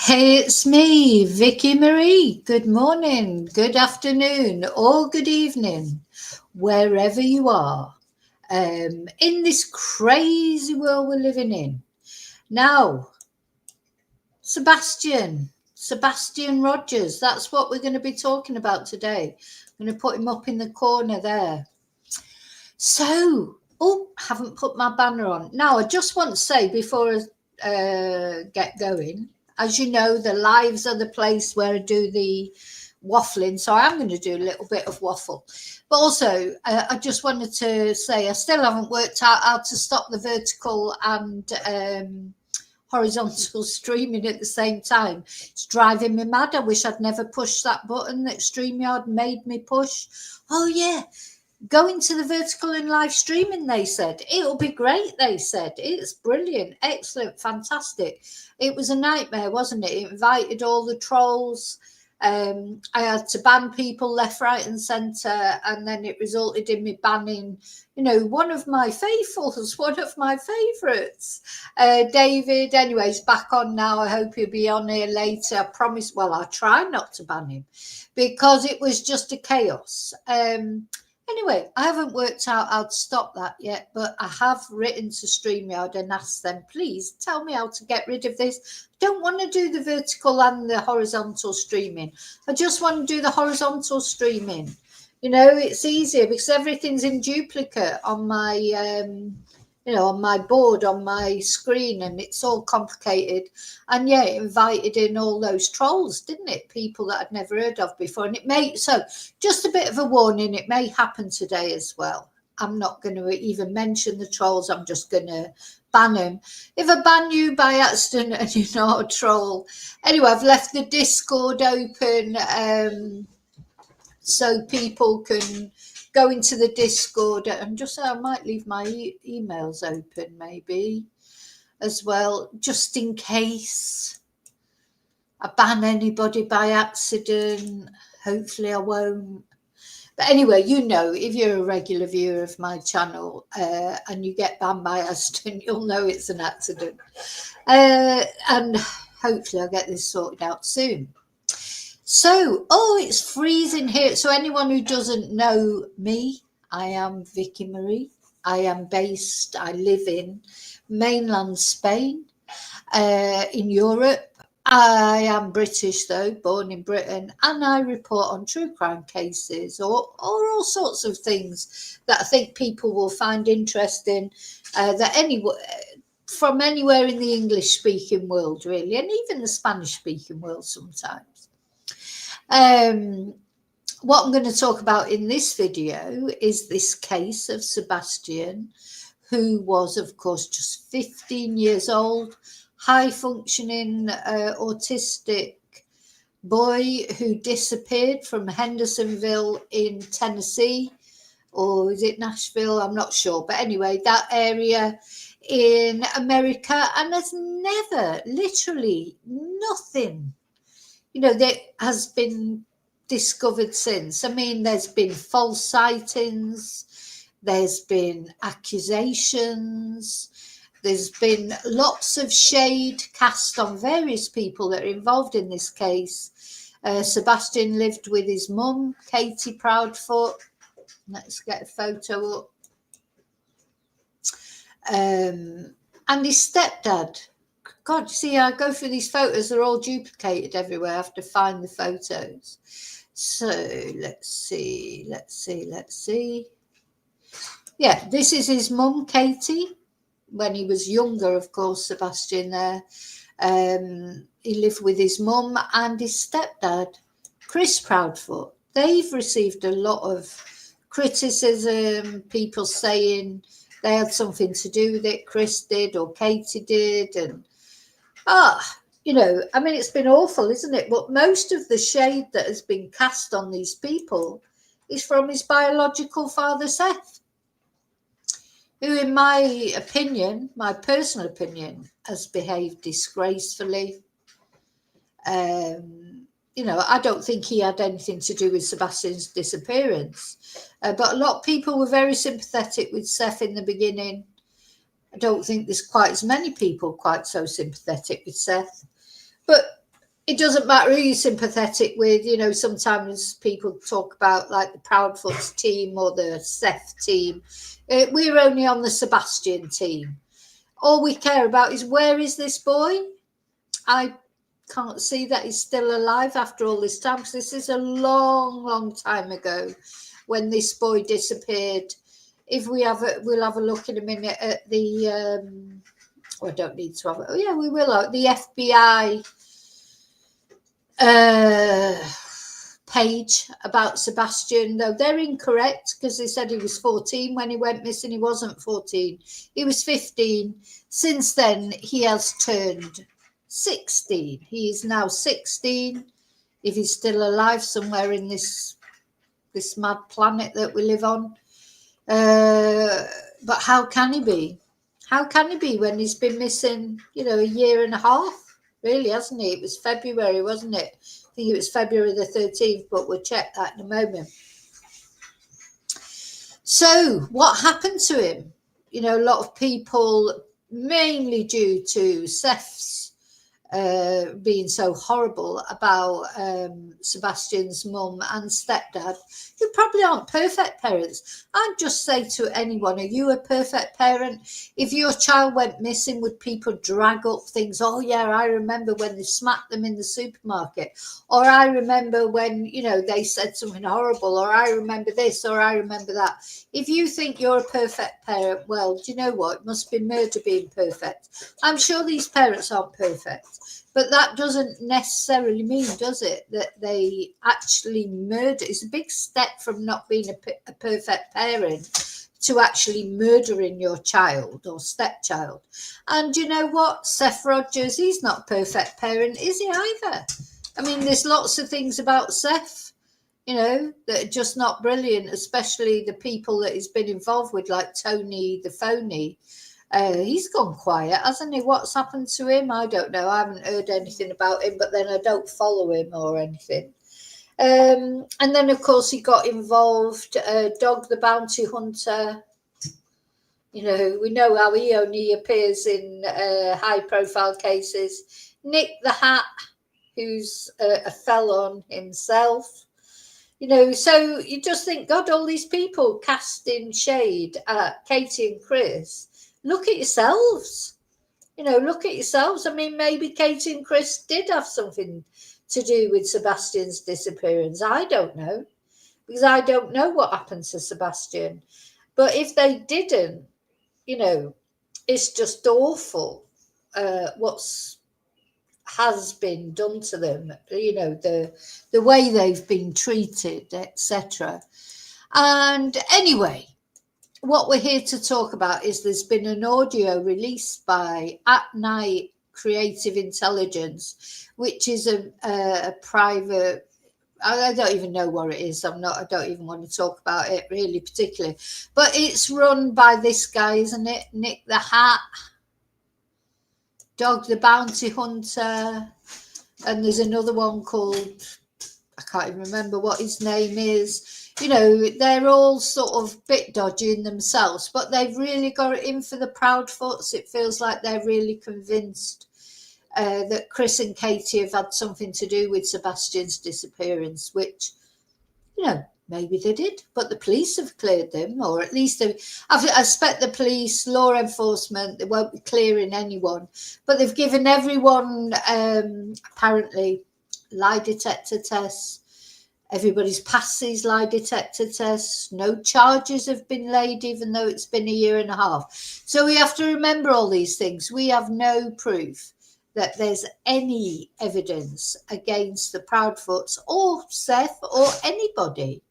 Hey, it's me, Vicky Marie. Good morning, good afternoon, or good evening, wherever you are, in this crazy world we're living in. Now, Sebastian Rogers, that's what we're going to be talking about today. I'm going to put him up in the corner there. So, haven't put my banner on. Now, I just want to say before I get going, as you know, the lives are the place where I do the waffling. So I am going to do a little bit of waffle. But also, I just wanted to say I still haven't worked out how to stop the vertical and horizontal streaming at the same time. It's driving me mad. I wish I'd never pushed that button that StreamYard made me push. Oh, yeah. Go into the vertical and live streaming, they said. It'll be great, they said. It's brilliant, excellent, fantastic. It was a nightmare, wasn't it? It invited all the trolls. I had to ban people left, right and centre, and then it resulted in me banning, one of my faithfuls, one of my favourites, David. Anyways, back on now. I hope he'll be on here later. I promise. Well, I'll try not to ban him because it was just a chaos. Anyway, I haven't worked out how to stop that yet, but I have written to StreamYard and asked them, please tell me how to get rid of this. I don't want to do the vertical and the horizontal streaming. I just want to do the horizontal streaming. It's easier because everything's in duplicate on my on my board, on my screen, and it's all complicated. And yeah, it invited in all those trolls, didn't it? People that I'd never heard of before. And so just a bit of a warning, it may happen today as well. I'm not going to even mention the trolls. I'm just going to ban them. If I ban you by accident and you're not a troll. Anyway, I've left the Discord open so people can go into the Discord and just I might leave my emails open maybe as well, just in case I ban anybody by accident. Hopefully I won't. But anyway, if you're a regular viewer of my channel and you get banned by accident, you'll know it's an accident. And hopefully I'll get this sorted out soon. So, it's freezing here. So anyone who doesn't know me, I am Vicky Marie. I live in mainland Spain, in Europe. I am British though, born in Britain, and I report on true crime cases or all sorts of things that I think people will find interesting, from anywhere in the English speaking world really, and even the Spanish speaking world sometimes. What I'm going to talk about in this video is this case of Sebastian, who was, of course, just 15 years old, high-functioning autistic boy who disappeared from Hendersonville in Tennessee, or is it Nashville? I'm not sure. But anyway, that area in America, and there's never, literally nothing that has been discovered since. I mean, there's been false sightings, there's been accusations, there's been lots of shade cast on various people that are involved in this case. Sebastian lived with his mum, Katie Proudfoot. Let's get a photo up. And his stepdad. God, see, I go through these photos, they're all duplicated everywhere. I have to find the photos. So let's see. Yeah, this is his mum, Katie, when he was younger, of course, Sebastian there. He lived with his mum and his stepdad, Chris Proudfoot. They've received a lot of criticism, people saying they had something to do with it, Chris did or Katie did, and I mean, it's been awful, isn't it? But most of the shade that has been cast on these people is from his biological father, Seth, who, in my opinion, my personal opinion, has behaved disgracefully. I don't think he had anything to do with Sebastian's disappearance. But a lot of people were very sympathetic with Seth in the beginning. I don't think there's quite as many people quite so sympathetic with Seth. But it doesn't matter who you're sympathetic with. You know, sometimes people talk about like the Proudfoots team or the Seth team. We're only on the Sebastian team. All we care about is, where is this boy? I can't see that he's still alive after all this time, because this is a long time ago when this boy disappeared. If we have we'll have a look in a minute at the I don't need to have it. Oh yeah, we will. The FBI page about Sebastian, though they're incorrect, because they said he was 14 when he went missing. He wasn't 14, he was 15. Since then he has turned 16. He is now 16, if he's still alive somewhere in this mad planet that we live on. But how can he be? How can he be when he's been missing, you know, a year and a half, really, hasn't he? It was February, wasn't it? I think it was February the 13th, but we'll check that in a moment. So what happened to him? You know, a lot of people, mainly due to Seth's being so horrible about Sebastian's mum and stepdad, who probably aren't perfect parents. I'd just say to anyone, are you a perfect parent? If your child went missing, would people drag up things? Oh yeah, I remember when they smacked them in the supermarket, or I remember when, you know, they said something horrible, or I remember this, or I remember that. If you think you're a perfect parent, well, do you know what? It must be murder being perfect. I'm sure these parents aren't perfect. But that doesn't necessarily mean, does it, that they actually murder? It's a big step from not being a perfect parent to actually murdering your child or stepchild. And you know what? Seth Rogers, he's not a perfect parent, is he either? I mean, there's lots of things about Seth, you know, that are just not brilliant, especially the people that he's been involved with, like Tony the Phony. He's gone quiet, hasn't he? What's happened to him? I don't know. I haven't heard anything about him, but then I don't follow him or anything. And then, of course, he got involved. Dog the Bounty Hunter. You know, we know how he only appears in high-profile cases. Nick the Hat, who's a felon himself. You know, so you just think, God, all these people casting shade at Katie and Chris. Look at yourselves. You know, look at yourselves. I mean, maybe Katie and Chris did have something to do with Sebastian's disappearance. I don't know, because I don't know what happened to Sebastian. But if they didn't, you know, it's just awful what's has been done to them, you know, the way they've been treated, etc. And anyway, what we're here to talk about is there's been an audio released by AtNight Intellience, which is a private, I don't even know what it is. I don't even want to talk about it really particularly, but it's run by this guy, isn't it? Nick the Hat, Dog the Bounty Hunter, and there's another one called, I can't even remember what his name is. You know, they're all sort of bit dodgy in themselves, but they've really got it in for the Proudfoots. It feels like they're really convinced that Chris and Katie have had something to do with Sebastian's disappearance, which, you know, maybe they did, but the police have cleared them, or at least I expect the police, law enforcement, they won't be clearing anyone, but they've given everyone apparently lie detector tests. Everybody's passed these lie detector tests. No charges have been laid, even though it's been a year and a half. So we have to remember all these things. We have no proof that there's any evidence against the Proudfoots or Seth or anybody.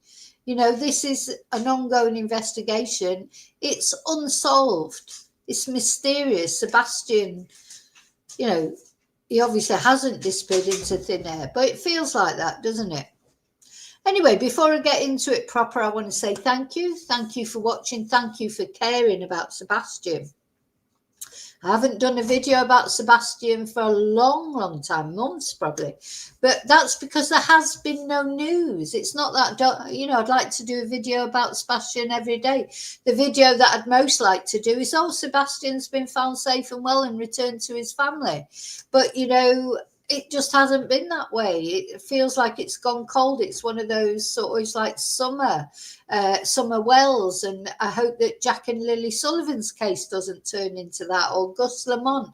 You know, this is an ongoing investigation. It's unsolved. It's mysterious. Sebastian, you know, he obviously hasn't disappeared into thin air, but it feels like that, doesn't it? Anyway, before I get into it proper, I want to say thank you. Thank you for watching. Thank you for caring about Sebastian. I haven't done a video about Sebastian for a long time, months probably. But that's because there has been no news. It's not that, you know, I'd like to do a video about Sebastian every day. The video that I'd most like to do is, oh, Sebastian's been found safe and well and returned to his family. But, you know, it just hasn't been that way. It feels like it's gone cold. It's one of those sort of, it's like summer wells, and I hope that Jack and Lily Sullivan's case doesn't turn into that, or Gus Lamont.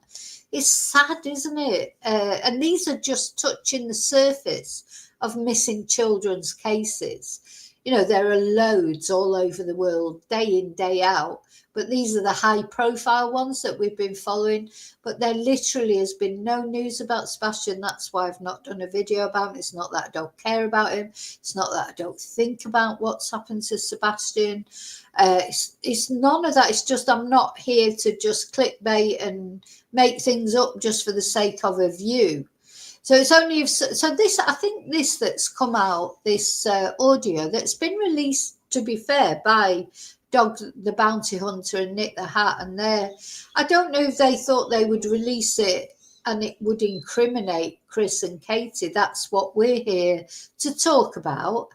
It's sad, isn't it? And these are just touching the surface of missing children's cases. You know, there are loads all over the world, day in, day out. But these are the high profile ones that we've been following. But there literally has been no news about Sebastian. That's why I've not done a video about him. It's not that I don't care about him. It's not that I don't think about what's happened to Sebastian. It's none of that. It's just I'm not here to just clickbait and make things up just for the sake of a view. So it's only so this, I think this that's come out, this audio that's been released, to be fair, by Dog the Bounty Hunter and Nick the Hat, and I don't know if they thought they would release it and it would incriminate Chris and Katie. That's what we're here to talk about.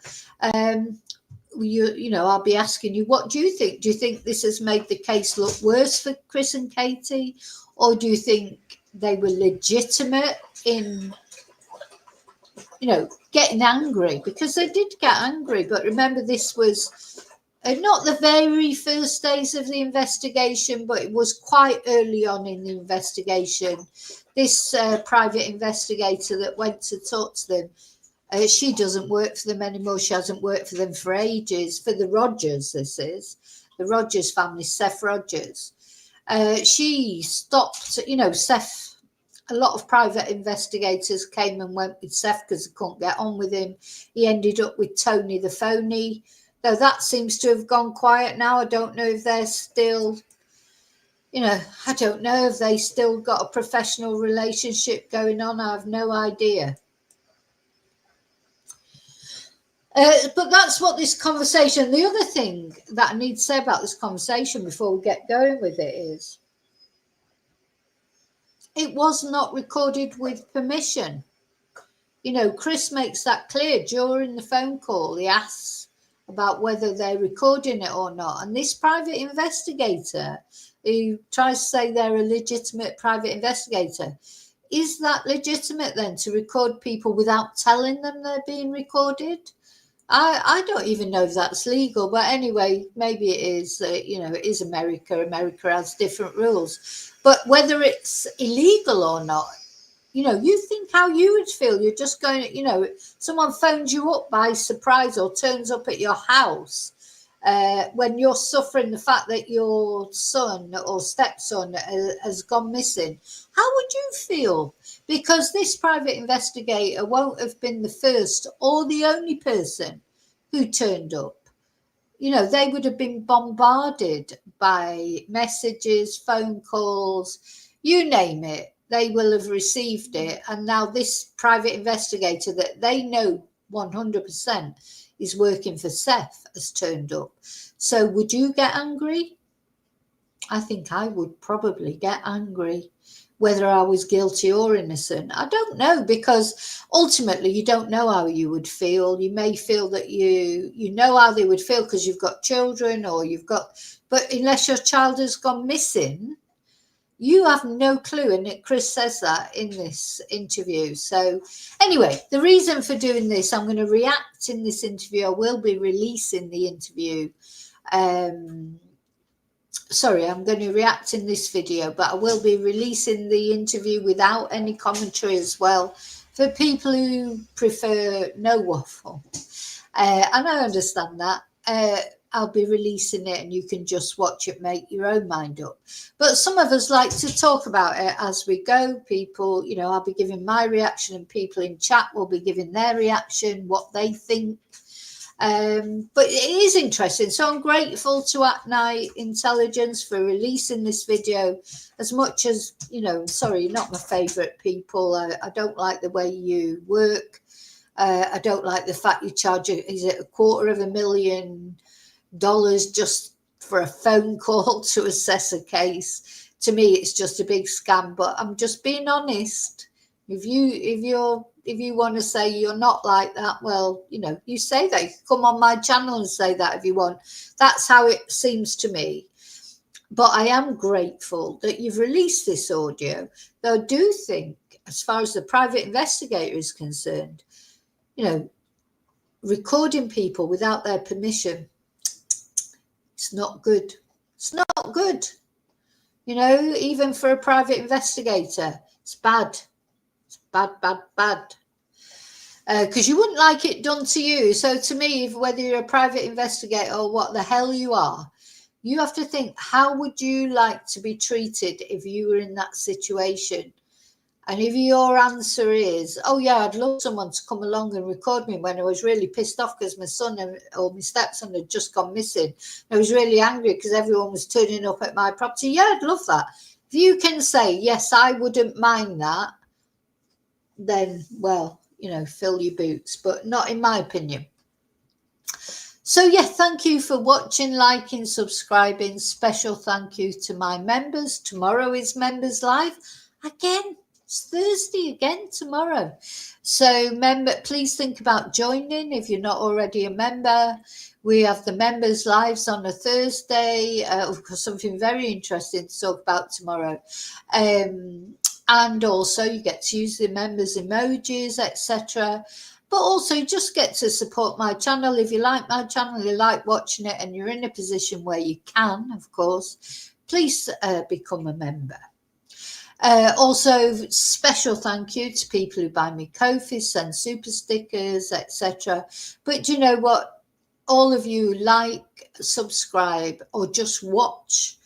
You know, I'll be asking you, what do you think? Do you think this has made the case look worse for Chris and Katie, or do you think they were legitimate in, you know, getting angry? Because they did get angry, but remember, this was not the very first days of the investigation, but it was quite early on in the investigation. This private investigator that went to talk to them, she doesn't work for them anymore. She hasn't worked for them for ages. For the Rogers, this is the Rogers family, Seth Rogers. She stopped, you know, Seth. A lot of private investigators came and went with Seth because they couldn't get on with him. He ended up with Tony the Phony. Though that seems to have gone quiet now. I don't know if they're still, you know, I don't know if they still got a professional relationship going on. I have no idea. But that's what this conversation, the other thing that I need to say about this conversation before we get going with it is, it was not recorded with permission. You know, Chris makes that clear during the phone call. He asks about whether they're recording it or not. And this private investigator who tries to say they're a legitimate private investigator, is that legitimate then to record people without telling them they're being recorded? I don't even know if that's legal, but anyway, maybe it is. You know, it is America. America has different rules. But whether it's illegal or not, you know, you think how you would feel. You're just going, you know, someone phones you up by surprise or turns up at your house when you're suffering the fact that your son or stepson has gone missing. How would you feel? Because this private investigator won't have been the first or the only person who turned up. You know, they would have been bombarded by messages, phone calls, you name it. They will have received it. And now this private investigator that they know 100% is working for Seth has turned up. So would you get angry? I think I would probably get angry, whether I was guilty or innocent. I don't know, because ultimately you don't know how you would feel. You may feel that you know how they would feel because you've got children or you've got, but unless your child has gone missing, you have no clue. And Chris says that in this interview. So anyway, the reason for doing this, I'm going to react in this interview. I will be releasing the interview. Sorry, I'm going to react in this video, but I will be releasing the interview without any commentary as well, for people who prefer no waffle. And I understand that. I'll be releasing it and you can just watch it, make your own mind up. But some of us like to talk about it as we go. People, you know, I'll be giving my reaction and people in chat will be giving their reaction, what they think. But it is interesting. So I'm grateful to AtNight Intellience for releasing this video. As much as, you know, sorry, you're not my favourite people. I don't like the way you work. I don't like the fact you charge, is it $250,000 just for a phone call to assess a case? To me, it's just a big scam. But I'm just being honest. If you want to say you're not like that, well, you know, you say that. You can come on my channel and say that if you want. That's how it seems to me. But I am grateful that you've released this audio, though I do think, as far as the private investigator is concerned, you know, recording people without their permission, it's not good. It's not good. You know, even for a private investigator, it's bad. It's bad, bad, bad. Because you wouldn't like it done to you. So to me, whether you're a private investigator or what the hell you are, you have to think, how would you like to be treated if you were in that situation? And if your answer is, oh yeah, I'd love someone to come along and record me when I was really pissed off because my son or my stepson had just gone missing. I was really angry because everyone was turning up at my property. Yeah, I'd love that. If you can say, yes, I wouldn't mind that, then, well, you know, fill your boots, but not in my opinion. So yeah, thank you for watching, liking, subscribing. Special thank you to my members. Tomorrow is Members Live. Again, it's Thursday again tomorrow. So please think about joining if you're not already a member. We have the Members Lives on a Thursday. Of course, something very interesting to talk about tomorrow. And also you get to use the members emojis, etc. But also you just get to support my channel. If you like my channel, you like watching it, and you're in a position where you can, of course, please become a member. Also, special thank you to people who buy me Ko-fi, send super stickers, etc. But do you know what? All of you like, subscribe, or just watch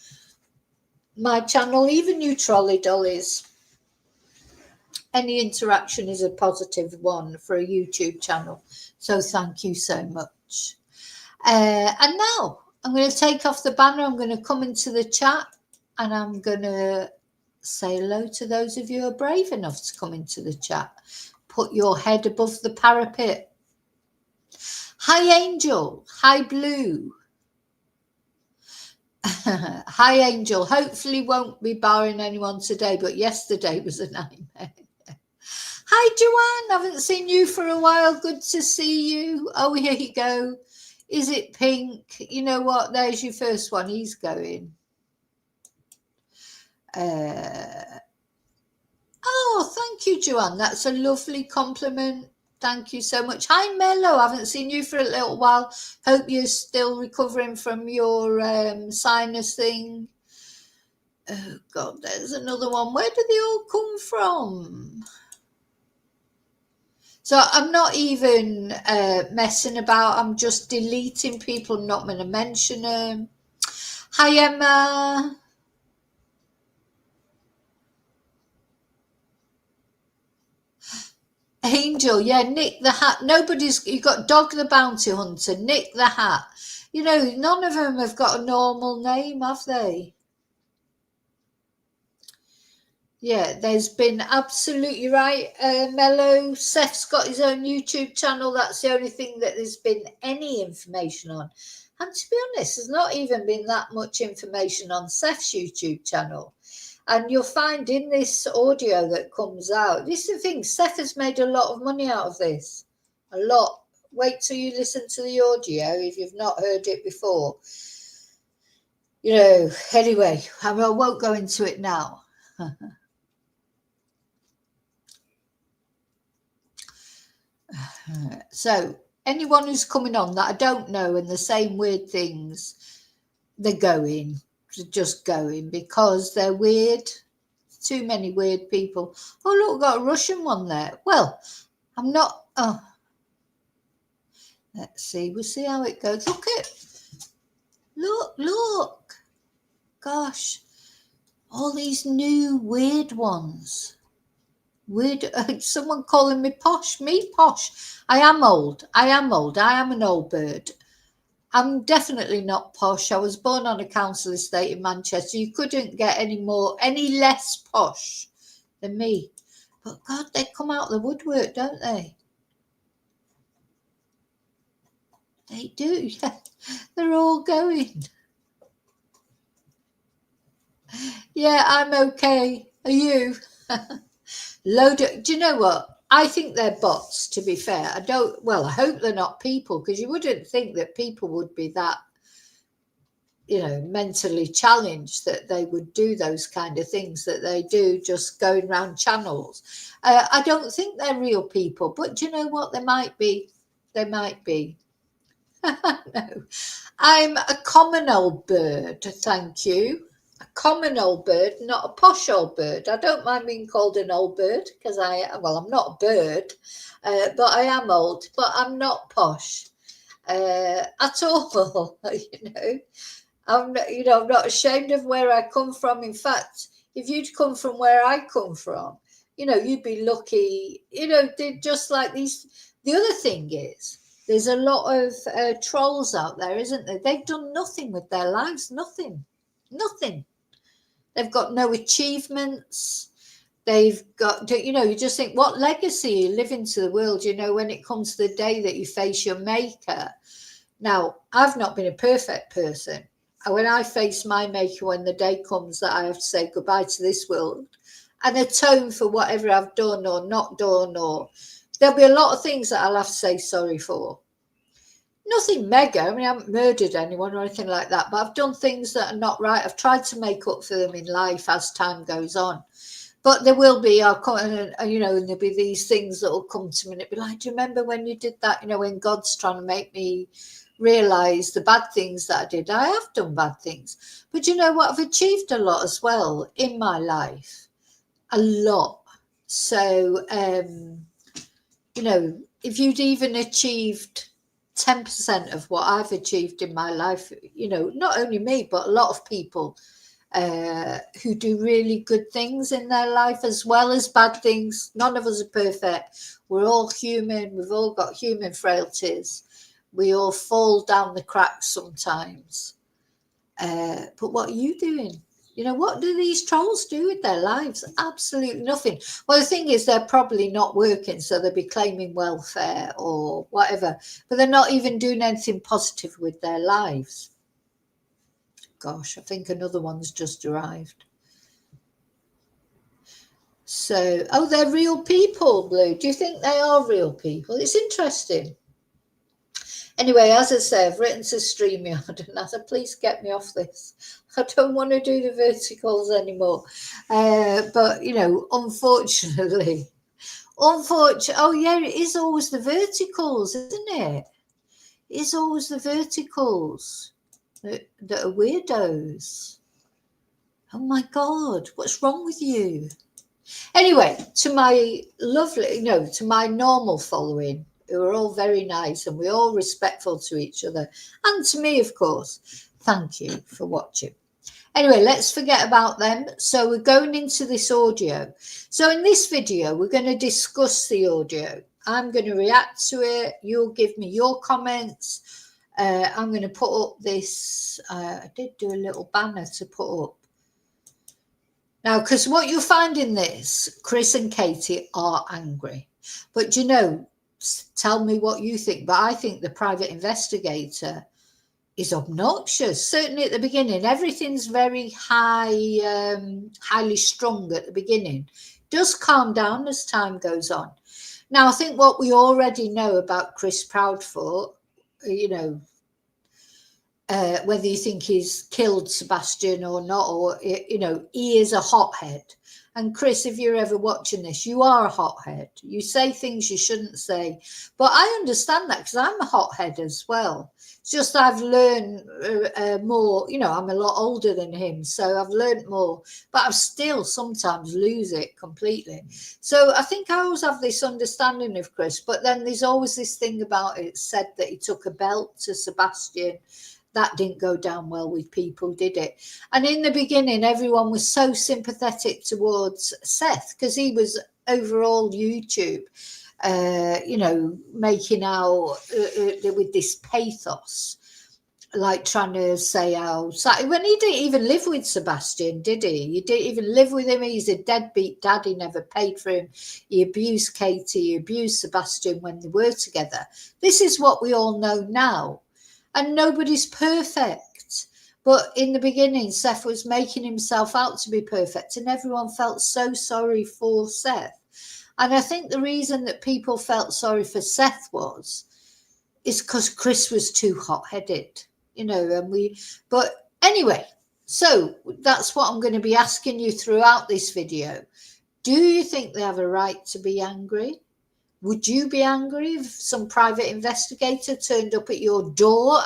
my channel, even you trolley dollies. Any interaction is a positive one for a YouTube channel. So thank you so much. And now I'm going to take off the banner. I'm going to come into the chat and I'm going to say hello to those of you who are brave enough to come into the chat. Put your head above the parapet. Hi, Angel. Hi, Blue. Hi, Angel. Hopefully won't be barring anyone today, but yesterday was a nightmare. Hi, Joanne. Haven't seen you for a while. Good to see you. Oh, here you go. Is it pink? You know what? There's your first one. He's going. Oh, thank you, Joanne. That's a lovely compliment. Thank you so much. Hi, Mello. I haven't seen you for a little while. Hope you're still recovering from your sinus thing. Oh, God, there's another one. Where do they all come from? So I'm not even messing about. I'm just deleting people. I'm not going to mention them. Hi, Emma. Angel, yeah, Nick the Hat. You got Dog the Bounty Hunter, Nick the Hat. You know, none of them have got a normal name, have they? Yeah, there's been absolutely right, Mello. Seth's got his own YouTube channel. That's the only thing that there's been any information on. And to be honest, there's not even been that much information on Seth's YouTube channel. And you'll find in this audio that comes out, this is the thing, Seth has made a lot of money out of this. A lot. Wait till you listen to the audio if you've not heard it before. You know, anyway, I won't go into it now. So anyone who's coming on that I don't know and the same weird things, they're just going because they're weird. Too many weird people. Oh, look, we've got a Russian one there. Well, I'm not. Oh, let's see. We'll see how it goes. Look. Gosh, all these new weird ones. Weird. Someone calling me posh. Me posh. I am old. I am an old bird. I'm definitely not posh. I was born on a council estate in Manchester. You couldn't get any less posh than me. But God, they come out of the woodwork, don't they? They do. Yeah. They're all going. Yeah, I'm okay. Are you? Do you know what? I think they're bots, to be fair. I hope they're not people, because you wouldn't think that people would be that, mentally challenged that they would do those kind of things that they do, just going around channels. I don't think they're real people, but do you know what? They might be. They might be. No, I'm a common old bird, thank you. A common old bird, not a posh old bird. I don't mind being called an old bird because I'm not a bird, but I am old, but I'm not posh at all. I'm not ashamed of where I come from. In fact, if you'd come from where I come from, you'd be lucky. Just like these. The other thing is, there's a lot of trolls out there, isn't there? They've done nothing with their lives. Nothing. They've got no achievements. They've got, you just think, what legacy you live into the world, when it comes to the day that you face your maker. Now, I've not been a perfect person. When I face my maker, when the day comes that I have to say goodbye to this world and atone for whatever I've done or not done, or there'll be a lot of things that I'll have to say sorry for. Nothing mega. I haven't murdered anyone or anything like that, but I've done things that are not right. I've tried to make up for them in life as time goes on. But there will be, and there'll be these things that will come to me and it'll be like, do you remember when you did that? When God's trying to make me realize the bad things that I did. I have done bad things. But you know what? I've achieved a lot as well in my life. A lot. So, if you'd even achieved 10% of what I've achieved in my life, not only me, but a lot of people who do really good things in their life as well as bad things. None of us are perfect. We're all human. We've all got human frailties. We all fall down the cracks sometimes. But what are you doing? What do these trolls do with their lives? Absolutely nothing. Well, the thing is, they're probably not working, so they'll be claiming welfare or whatever, but they're not even doing anything positive with their lives. Gosh, I think another one's just arrived. So, they're real people, Blue. Do you think they are real people? It's interesting. Anyway, as I say, I've written to StreamYard and I said, please get me off this. I don't want to do the verticals anymore. But, unfortunately, it is always the verticals, isn't it? It's always the verticals that are weirdos. Oh my God, what's wrong with you? Anyway, to my to my normal following, who are all very nice and we're all respectful to each other, and to me, of course, thank you for watching. Anyway, let's forget about them. So we're going into this audio. So in this video, we're going to discuss the audio. I'm going to react to it. You'll give me your comments. I'm going to put up this. I did do a little banner to put up. Now, because what you'll find in this, Chris and Katie are angry. But, tell me what you think. But I think the private investigator is obnoxious. Certainly at the beginning, everything's very highly strung at the beginning. Does calm down as time goes on. Now, I think what we already know about Chris Proudfoot, whether you think he's killed Sebastian or not, or, he is a hothead. And Chris, if you're ever watching this, you are a hothead. You say things you shouldn't say. But I understand that because I'm a hothead as well. It's just I've learned more. I'm a lot older than him, so I've learned more. But I still sometimes lose it completely. So I think I always have this understanding of Chris. But then there's always this thing about it said that he took a belt to Sebastian. That didn't go down well with people, did it? And in the beginning, everyone was so sympathetic towards Seth because he was overall YouTube, making out with this pathos, like trying to say how, when he didn't even live with Sebastian, did he? You didn't even live with him. He's a deadbeat dad. He never paid for him. He abused Katie. He abused Sebastian when they were together. This is what we all know now. And nobody's perfect. But in the beginning, Seth was making himself out to be perfect and everyone felt so sorry for Seth. And I think the reason that people felt sorry for Seth is because Chris was too hot-headed, but Anyway, so that's what I'm going to be asking you throughout this video. Do you think they have a right to be angry? Would you be angry if some private investigator turned up at your door,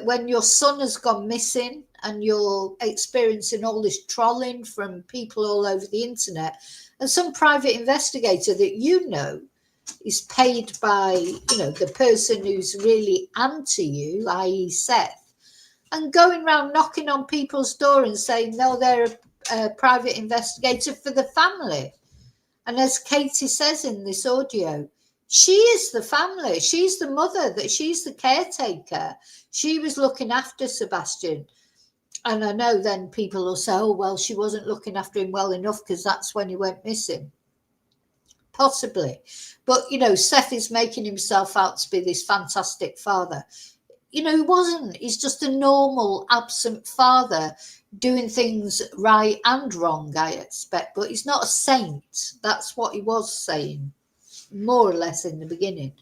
when your son has gone missing and you're experiencing all this trolling from people all over the internet, and some private investigator that you know is paid by, the person who's really anti you, i.e. Seth, and going around knocking on people's door and saying, no, they're a private investigator for the family. And as Katie says in this audio, she is the family. She's the mother, that she's the caretaker. She was looking after Sebastian. And I know then people will say, oh, well, she wasn't looking after him well enough because that's when he went missing. Possibly. But, Seth is making himself out to be this fantastic father. He wasn't. He's just a normal, absent father doing things right and wrong, I expect. But he's not a saint. That's what he was saying, more or less, in the beginning.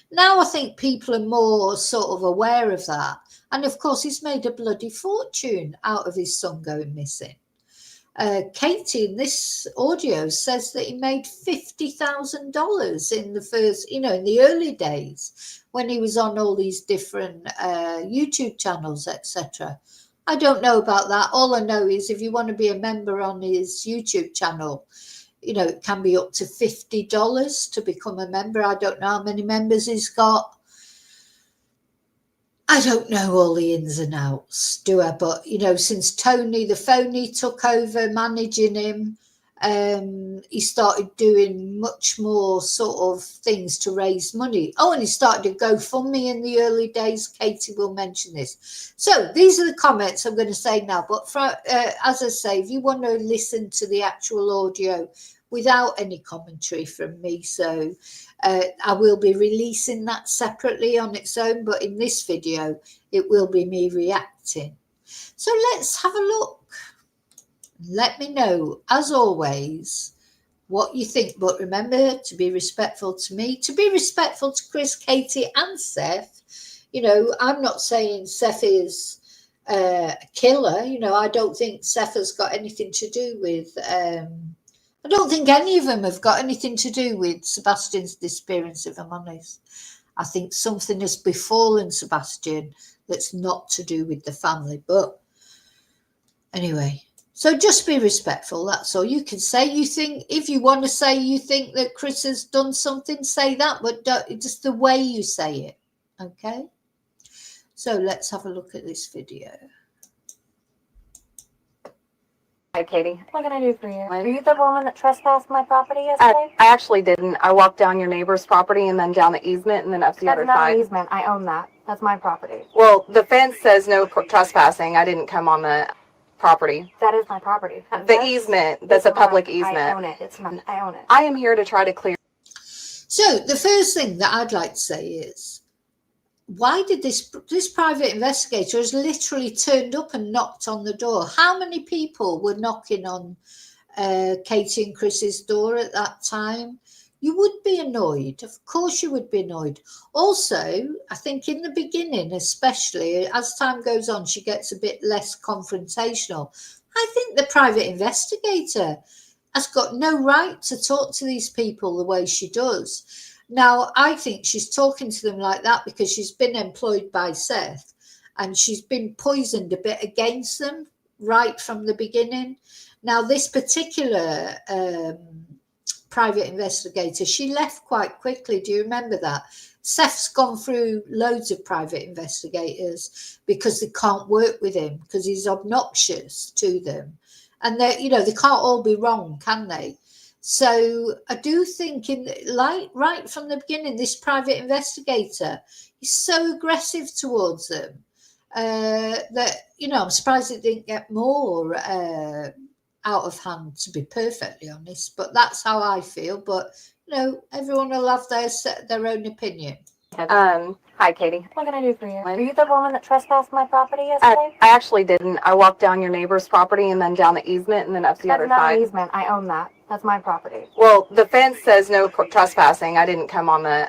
Now I think people are more sort of aware of that. And, of course, he's made a bloody fortune out of his son going missing. Katie in this audio says that he made $50,000 in the first, in the early days when he was on all these different YouTube channels, etc. I don't know about that. All I know is if you want to be a member on his YouTube channel, it can be up to $50 to become a member. I don't know how many members he's got. I don't know all the ins and outs, do I? But, since Tony the Phony took over managing him, he started doing much more sort of things to raise money. Oh, and he started a GoFundMe in the early days. Katie will mention this. So these are the comments I'm going to say now. But as I say, if you want to listen to the actual audio without any commentary from me, so I will be releasing that separately on its own, but in this video it will be me reacting. So let's have a look. Let me know, as always, what you think, but remember to be respectful to me, to be respectful to Chris, Katie and Seth. I'm not saying Seth is a killer. I don't think Seth has got anything to do with I don't think any of them have got anything to do with Sebastian's disappearance, if I'm honest. I think something has befallen Sebastian that's not to do with the family. But anyway, so just be respectful. That's all you can say. You think, if you want to say you think that Chris has done something, say that, but just the way you say it. Okay? So let's have a look at this video. Hi, Katie. What can I do for you? Are you the woman that trespassed my property yesterday? I actually didn't. I walked down your neighbor's property and then down the easement and then up the other side. That's not an easement. I own that. That's my property. Well, the fence says no trespassing. I didn't come on the property. That is my property. The easement, that's a public easement. I own it. It's mine. I own it. I am here to try to clear. So the first thing that I'd like to say is, why did this private investigator has literally turned up and knocked on the door? How many people were knocking on Katie and Chris's door at that time? You would be annoyed. Of course you would be annoyed. Also, I think in the beginning, especially as time goes on, she gets a bit less confrontational. I think the private investigator has got no right to talk to these people the way she does. Now, I think she's talking to them like that because she's been employed by Seth and she's been poisoned a bit against them right from the beginning. Now, this particular private investigator, she left quite quickly. Do you remember that? Seth's gone through loads of private investigators because they can't work with him because he's obnoxious to them. And they can't all be wrong, can they? So I do think right from the beginning, this private investigator is so aggressive towards them that, I'm surprised it didn't get more out of hand, to be perfectly honest. But that's how I feel. But, everyone will have their own opinion. Hi, Katie. What can I do for you? Are you the woman that trespassed my property yesterday? I actually didn't. I walked down your neighbor's property and then down the easement and then up the other side. That's not an easement. I own that. That's my property. Well, the fence says no trespassing. I didn't come on the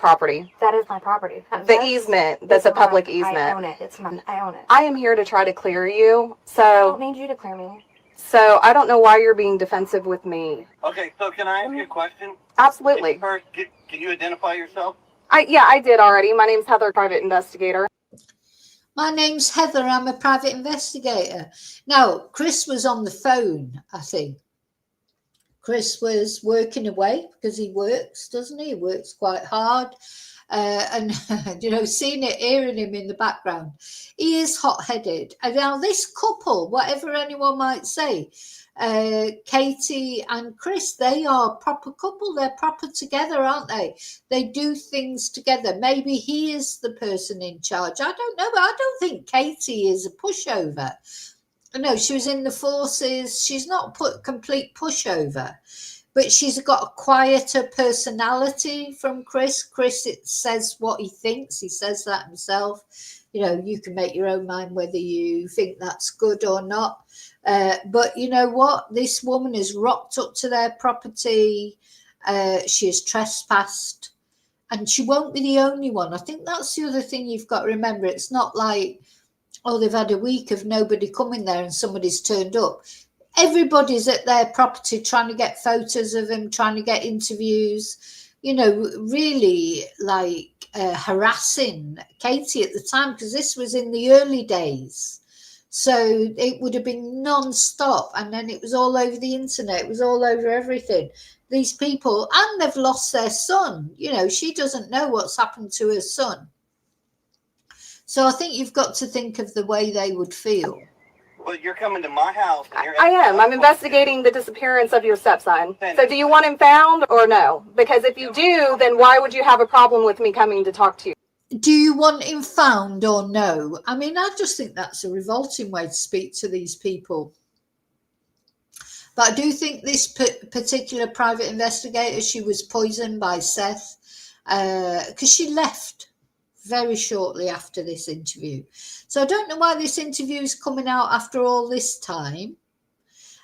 property. That is my property. The easement, that's a public easement. I own it. It's mine. I own it. I am here to try to clear you, I so don't need you to clear me. I don't know why you're being defensive with me. Okay, so can I ask you a question? Absolutely. First, can you identify yourself? I did already. My name's Heather, private investigator. My name's Heather. I'm a private investigator. Now, Chris was on the phone, I think. Chris was working away because he works, doesn't he? He works quite hard. And, seeing it, hearing him in the background, he is hot-headed. And now this couple, whatever anyone might say, Katie and Chris, they are a proper couple. They're proper together, aren't they? They do things together. Maybe he is the person in charge. I don't know, but I don't think Katie is a pushover. No, she was in the forces. She's not complete pushover, but she's got a quieter personality from Chris. Chris, it says what he thinks. He says that himself. You can make your own mind whether you think that's good or not. But you know what? This woman has rocked up to their property. She has trespassed, and she won't be the only one. I think that's the other thing you've got to remember. It's not like, oh, they've had a week of nobody coming there and somebody's turned up. Everybody's at their property trying to get photos of him, trying to get interviews, really like harassing Katie at the time, because this was in the early days. So it would have been non-stop. And then it was all over the internet. It was all over everything. These people, and they've lost their son. She doesn't know what's happened to her son. So I think you've got to think of the way they would feel. Well, you're coming to my house. And I am. I'm investigating the disappearance of your stepson. So do you want him found or no? Because if you do, then why would you have a problem with me coming to talk to you? Do you want him found or no? I mean, I just think that's a revolting way to speak to these people. But I do think this particular private investigator, she was poisoned by Seth because she left very shortly after this interview. So I don't know why this interview is coming out after all this time.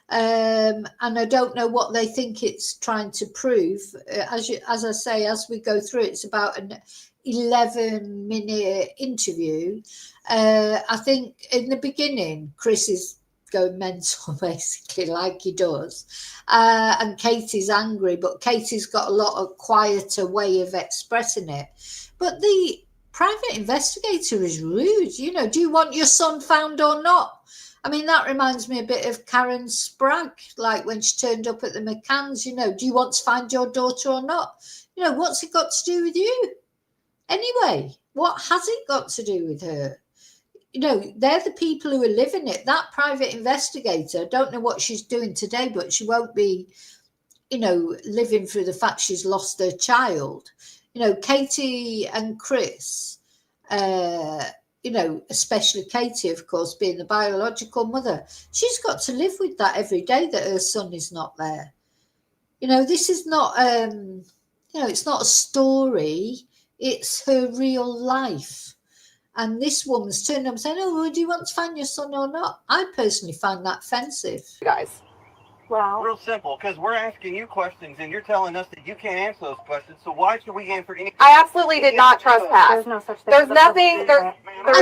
And I don't know what they think it's trying to prove. As I say, as we go through, it's about an 11-minute interview. I think in the beginning, Chris is going mental, basically, like he does. And Katie's angry, but Katie's got a lot of quieter way of expressing it. But the private investigator is rude. Do you want your son found or not? I mean, that reminds me a bit of Karen Sprague, like when she turned up at the McCanns, do you want to find your daughter or not? What's it got to do with you? Anyway, what has it got to do with her? They're the people who are living it. That private investigator, don't know what she's doing today, but she won't be, living through the fact she's lost her child. Katie and Chris, especially Katie, of course, being the biological mother, she's got to live with that every day that her son is not there. This is not, it's not a story. It's her real life. And this woman's turning up saying, oh, well, do you want to find your son or not? I personally find that offensive. Guys. Well, real simple, because we're asking you questions and you're telling us that you can't answer those questions. So why should we answer any? I absolutely did not trespass. there's no such thing. There's nothing. There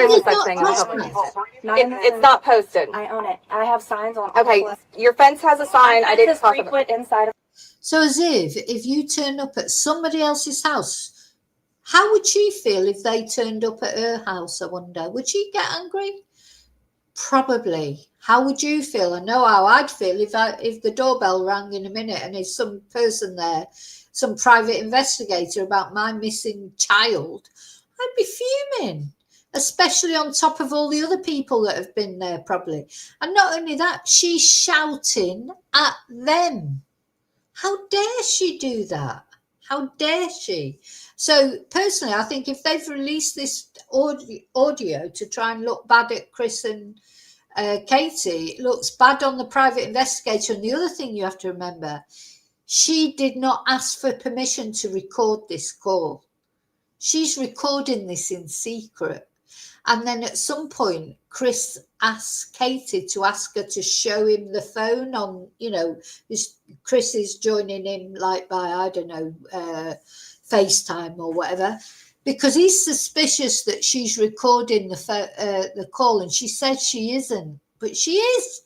is a such thing. It's not posted. I own it. I have signs on. Okay, your fence has a sign. I didn't talk about it. Inside of. So as if you turn up at somebody else's house, how would she feel if they turned up at her house, I wonder? Would she get angry? Probably. How would you feel? I know how I'd feel if the doorbell rang in a minute and there's some person there, some private investigator about my missing child. I'd be fuming, especially on top of all the other people that have been there probably. And not only that, she's shouting at them. How dare she do that? How dare she? So personally, I think if they've released this audio to try and look bad at Chris and Katie, it looks bad on the private investigator. And the other thing you have to remember, she did not ask for permission to record this call. She's recording this in secret. And then at some point, Chris asked Katie to ask her to show him the phone on, Chris is joining him like by, I don't know, FaceTime or whatever, because he's suspicious that she's recording the call, and she says she isn't, but she is.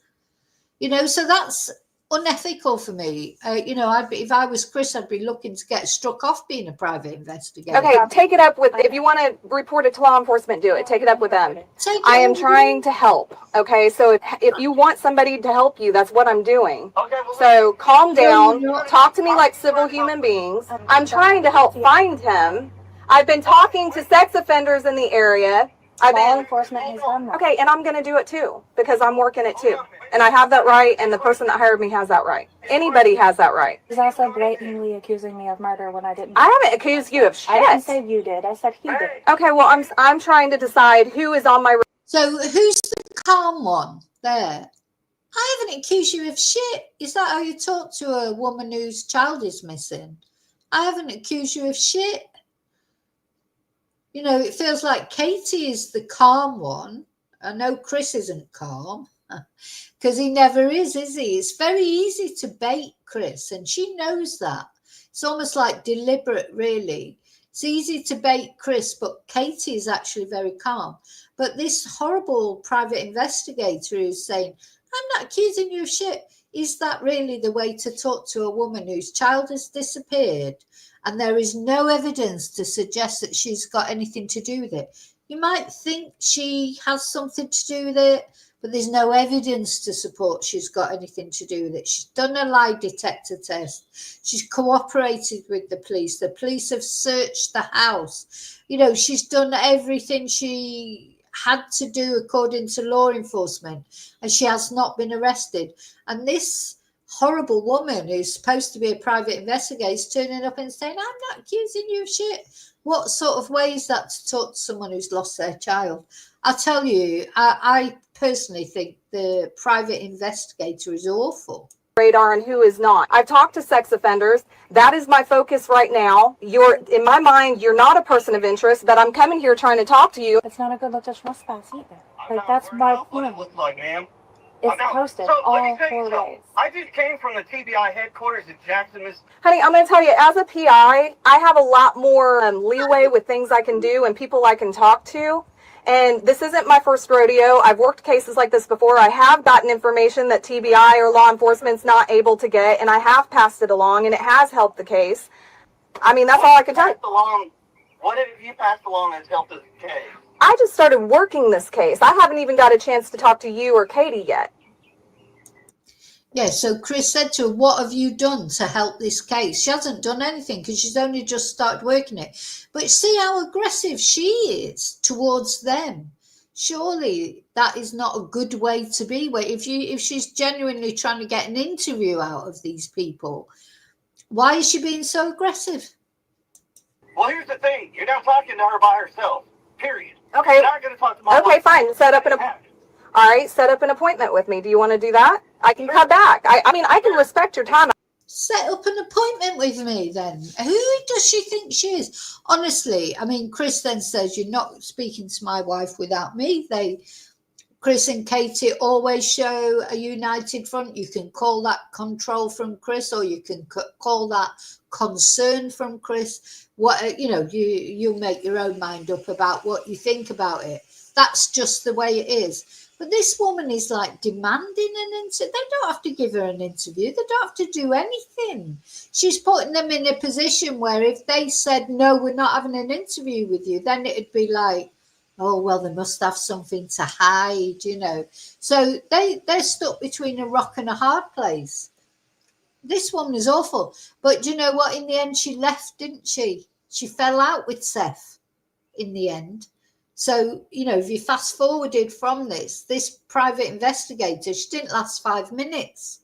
So that's unethical for me. If I was Chris, I'd be looking to get struck off being a private investigator. Okay, take it up with, if you want to report it to law enforcement, do it. Take it up with them. I am trying to help. Okay, so if you want somebody to help you, that's what I'm doing. Okay, well, So calm down, talk to me like civil human beings. I'm trying to help find him. I've been talking to sex offenders in the area. Law enforcement has done that. Okay, and I'm going to do it too, because I'm working it too. And I have that right, and the person that hired me has that right. Anybody has that right. He's also blatantly accusing me of murder when I didn't. I haven't accused you of shit. I didn't say you did. I said he did. Okay, well, I'm trying to decide who is on my... So who's the calm one there? I haven't accused you of shit. Is that how you talk to a woman whose child is missing? I haven't accused you of shit. It feels like Katie is the calm one. I know Chris isn't calm because he never is he? It's very easy to bait Chris, and she knows that. It's almost like deliberate, really. It's easy to bait Chris, but Katie is actually very calm. But this horrible private investigator who's saying, I'm not accusing you of shit. Is that really the way to talk to a woman whose child has disappeared? And there is no evidence to suggest that she's got anything to do with it. You might think she has something to do with it, but there's no evidence to support she's got anything to do with it. She's done a lie detector test. She's cooperated with the police. The police have searched the house. She's done everything she had to do according to law enforcement, and she has not been arrested. And this horrible woman who's supposed to be a private investigator is turning up and saying, I'm not accusing you of shit. What sort of way is that to talk to someone who's lost their child? I'll tell you, I personally think the private investigator is awful. Radar and who is not. I've talked to sex offenders. That is my focus right now. In my mind, you're not a person of interest, but I'm coming here trying to talk to you. It's not a good look to trespass either. That's my what it looks like, ma'am. It's posted all 4 ways. I just came from the TBI headquarters in Jackson, Miss. Honey, I'm going to tell you, as a PI, I have a lot more leeway with things I can do and people I can talk to. And this isn't my first rodeo. I've worked cases like this before. I have gotten information that TBI or law enforcement's not able to get, and I have passed it along, and it has helped the case. I mean, that's all I can tell you. What have you passed along that's helped the case? I just started working this case. I haven't even got a chance to talk to you or Katie yet. Yeah, so Chris said to her, what have you done to help this case? She hasn't done anything because she's only just started working it. But see how aggressive she is towards them. Surely that is not a good way to be. If she's genuinely trying to get an interview out of these people, why is she being so aggressive? Well, here's the thing. You're not talking to her by herself, period. Okay. You're not going to talk to my Okay, wife. fine. Set up an appointment with me. Do you want to do that? I can come back. I mean, I can respect your time. Set up an appointment with me then. Who does she think she is? Honestly, I mean, Chris then says, you're not speaking to my wife without me. Chris and Katie always show a united front. You can call that control from Chris, or you can call that concern from Chris. You'll make your own mind up about what you think about it. That's just the way it is. But this woman is like demanding an interview. They don't have to give her an interview. They don't have to do anything. She's putting them in a position where if they said, no, we're not having an interview with you, then it'd be like, oh, well, they must have something to hide, So they're stuck between a rock and a hard place. This woman is awful. But do you know what? In the end, she left, didn't she? She fell out with Seth in the end. So, if you fast forwarded from this private investigator, she didn't last 5 minutes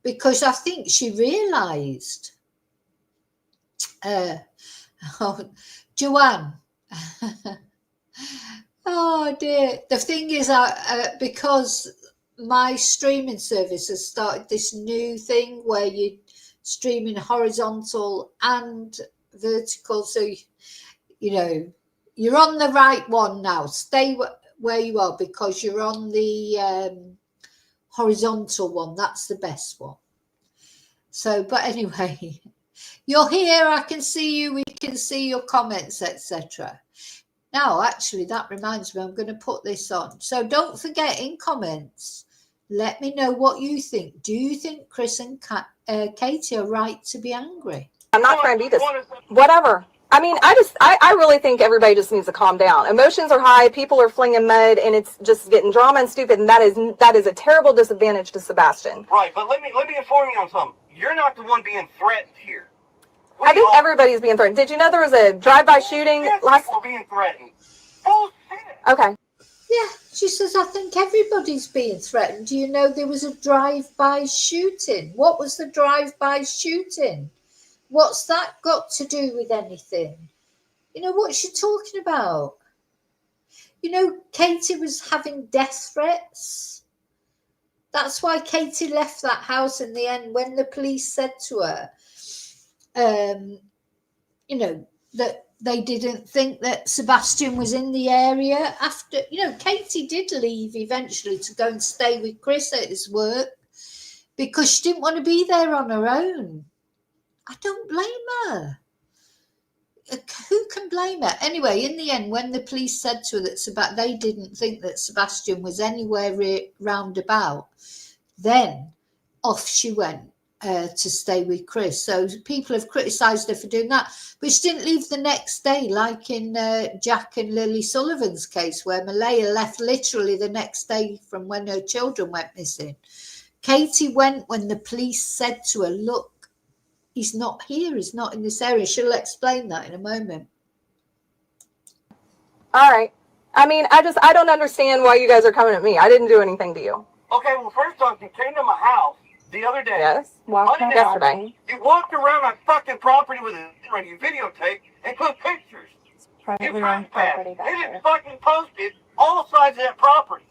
because I think she realised, Joanne, oh dear. The thing is, because my streaming service has started this new thing where you stream in horizontal and vertical. So, you're on the right one now. Stay where you are because you're on the horizontal one. That's the best one. So, but anyway, You're here, I can see you, we can see your comments, etc. Now, actually, that reminds me, I'm going to put this on. So don't forget, in comments, let me know what you think. Do you think Chris and Katie are right to be angry? I'm not trying to be this. Whatever. I mean, I really think everybody just needs to calm down. Emotions are high, people are flinging mud, and it's just getting drama and stupid, and that is a terrible disadvantage to Sebastian. Right, but let me inform you on something. You're not the one being threatened here. I think everybody's being threatened. Did you know there was a drive-by shooting last? People being threatened. Bullshit. Okay. Yeah, she says, I think everybody's being threatened. Do you know there was a drive-by shooting? What was the drive-by shooting? What's that got to do with anything? You know, what's she talking about? You know, Katie was having death threats. That's why Katie left that house in the end when the police said to her, you know, that they didn't think that Sebastian was in the area after, you know, Katie did leave eventually to go and stay with Chris at his work because she didn't want to be there on her own. I don't blame her. Who can blame her? Anyway, in the end, when the police said to her that they didn't think that Sebastian was anywhere round about, then off she went to stay with Chris. So people have criticised her for doing that. But she didn't leave the next day, like in Jack and Lily Sullivan's case, where Malaya left literally the next day from when her children went missing. Katie went when the police said to her, look, he's not here, he's not in this area. She'll explain that in a moment. All right. I mean, I don't understand why you guys are coming at me. I didn't do anything to you. Okay, well, first off, you came to my house the other day. Yes. Yesterday. You walked around my fucking property with a you videotape and took pictures. Privately owned property back They there. didn't fucking post it all sides of that property.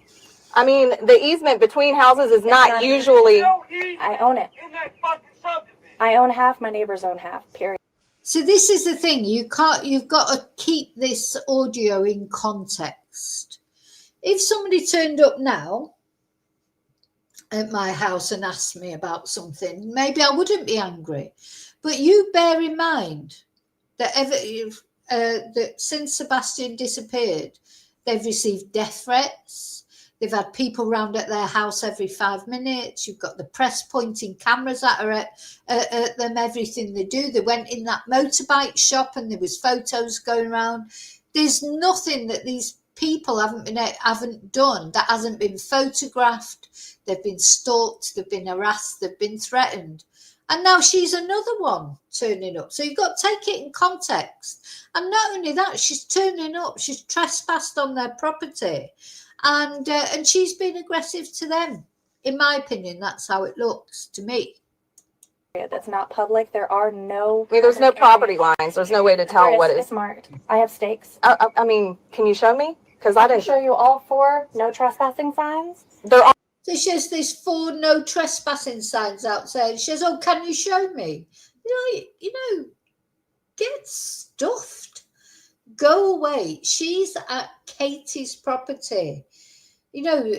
I mean, the easement between houses is not usually. I own it. In that fucking subdivision. I own half, my neighbors own half, period. So this is the thing, you've got to keep this audio in context. If somebody turned up now at my house and asked me about something, maybe I wouldn't be angry. But you bear in mind that that since Sebastian disappeared, they've received death threats. They've had people round at their house every 5 minutes. You've got the press pointing cameras at them, everything they do. They went in that motorbike shop and there was photos going around. There's nothing that these people haven't done that hasn't been photographed. They've been stalked, they've been harassed, they've been threatened. And now she's another one turning up. So you've got to take it in context. And not only that, she's turning up. She's trespassed on their property. And she's been aggressive to them. In my opinion, that's how it looks to me. That's not public. There are no. I mean, there's no property lines. There's no way to tell what It's marked. I have stakes. I mean, can you show me? Because I I can didn't. show you all 4 no trespassing signs. There are. So she says there's 4 no trespassing signs outside. She says, oh, can you show me? You know, get stuffed. Go away. She's at Katie's property. You know,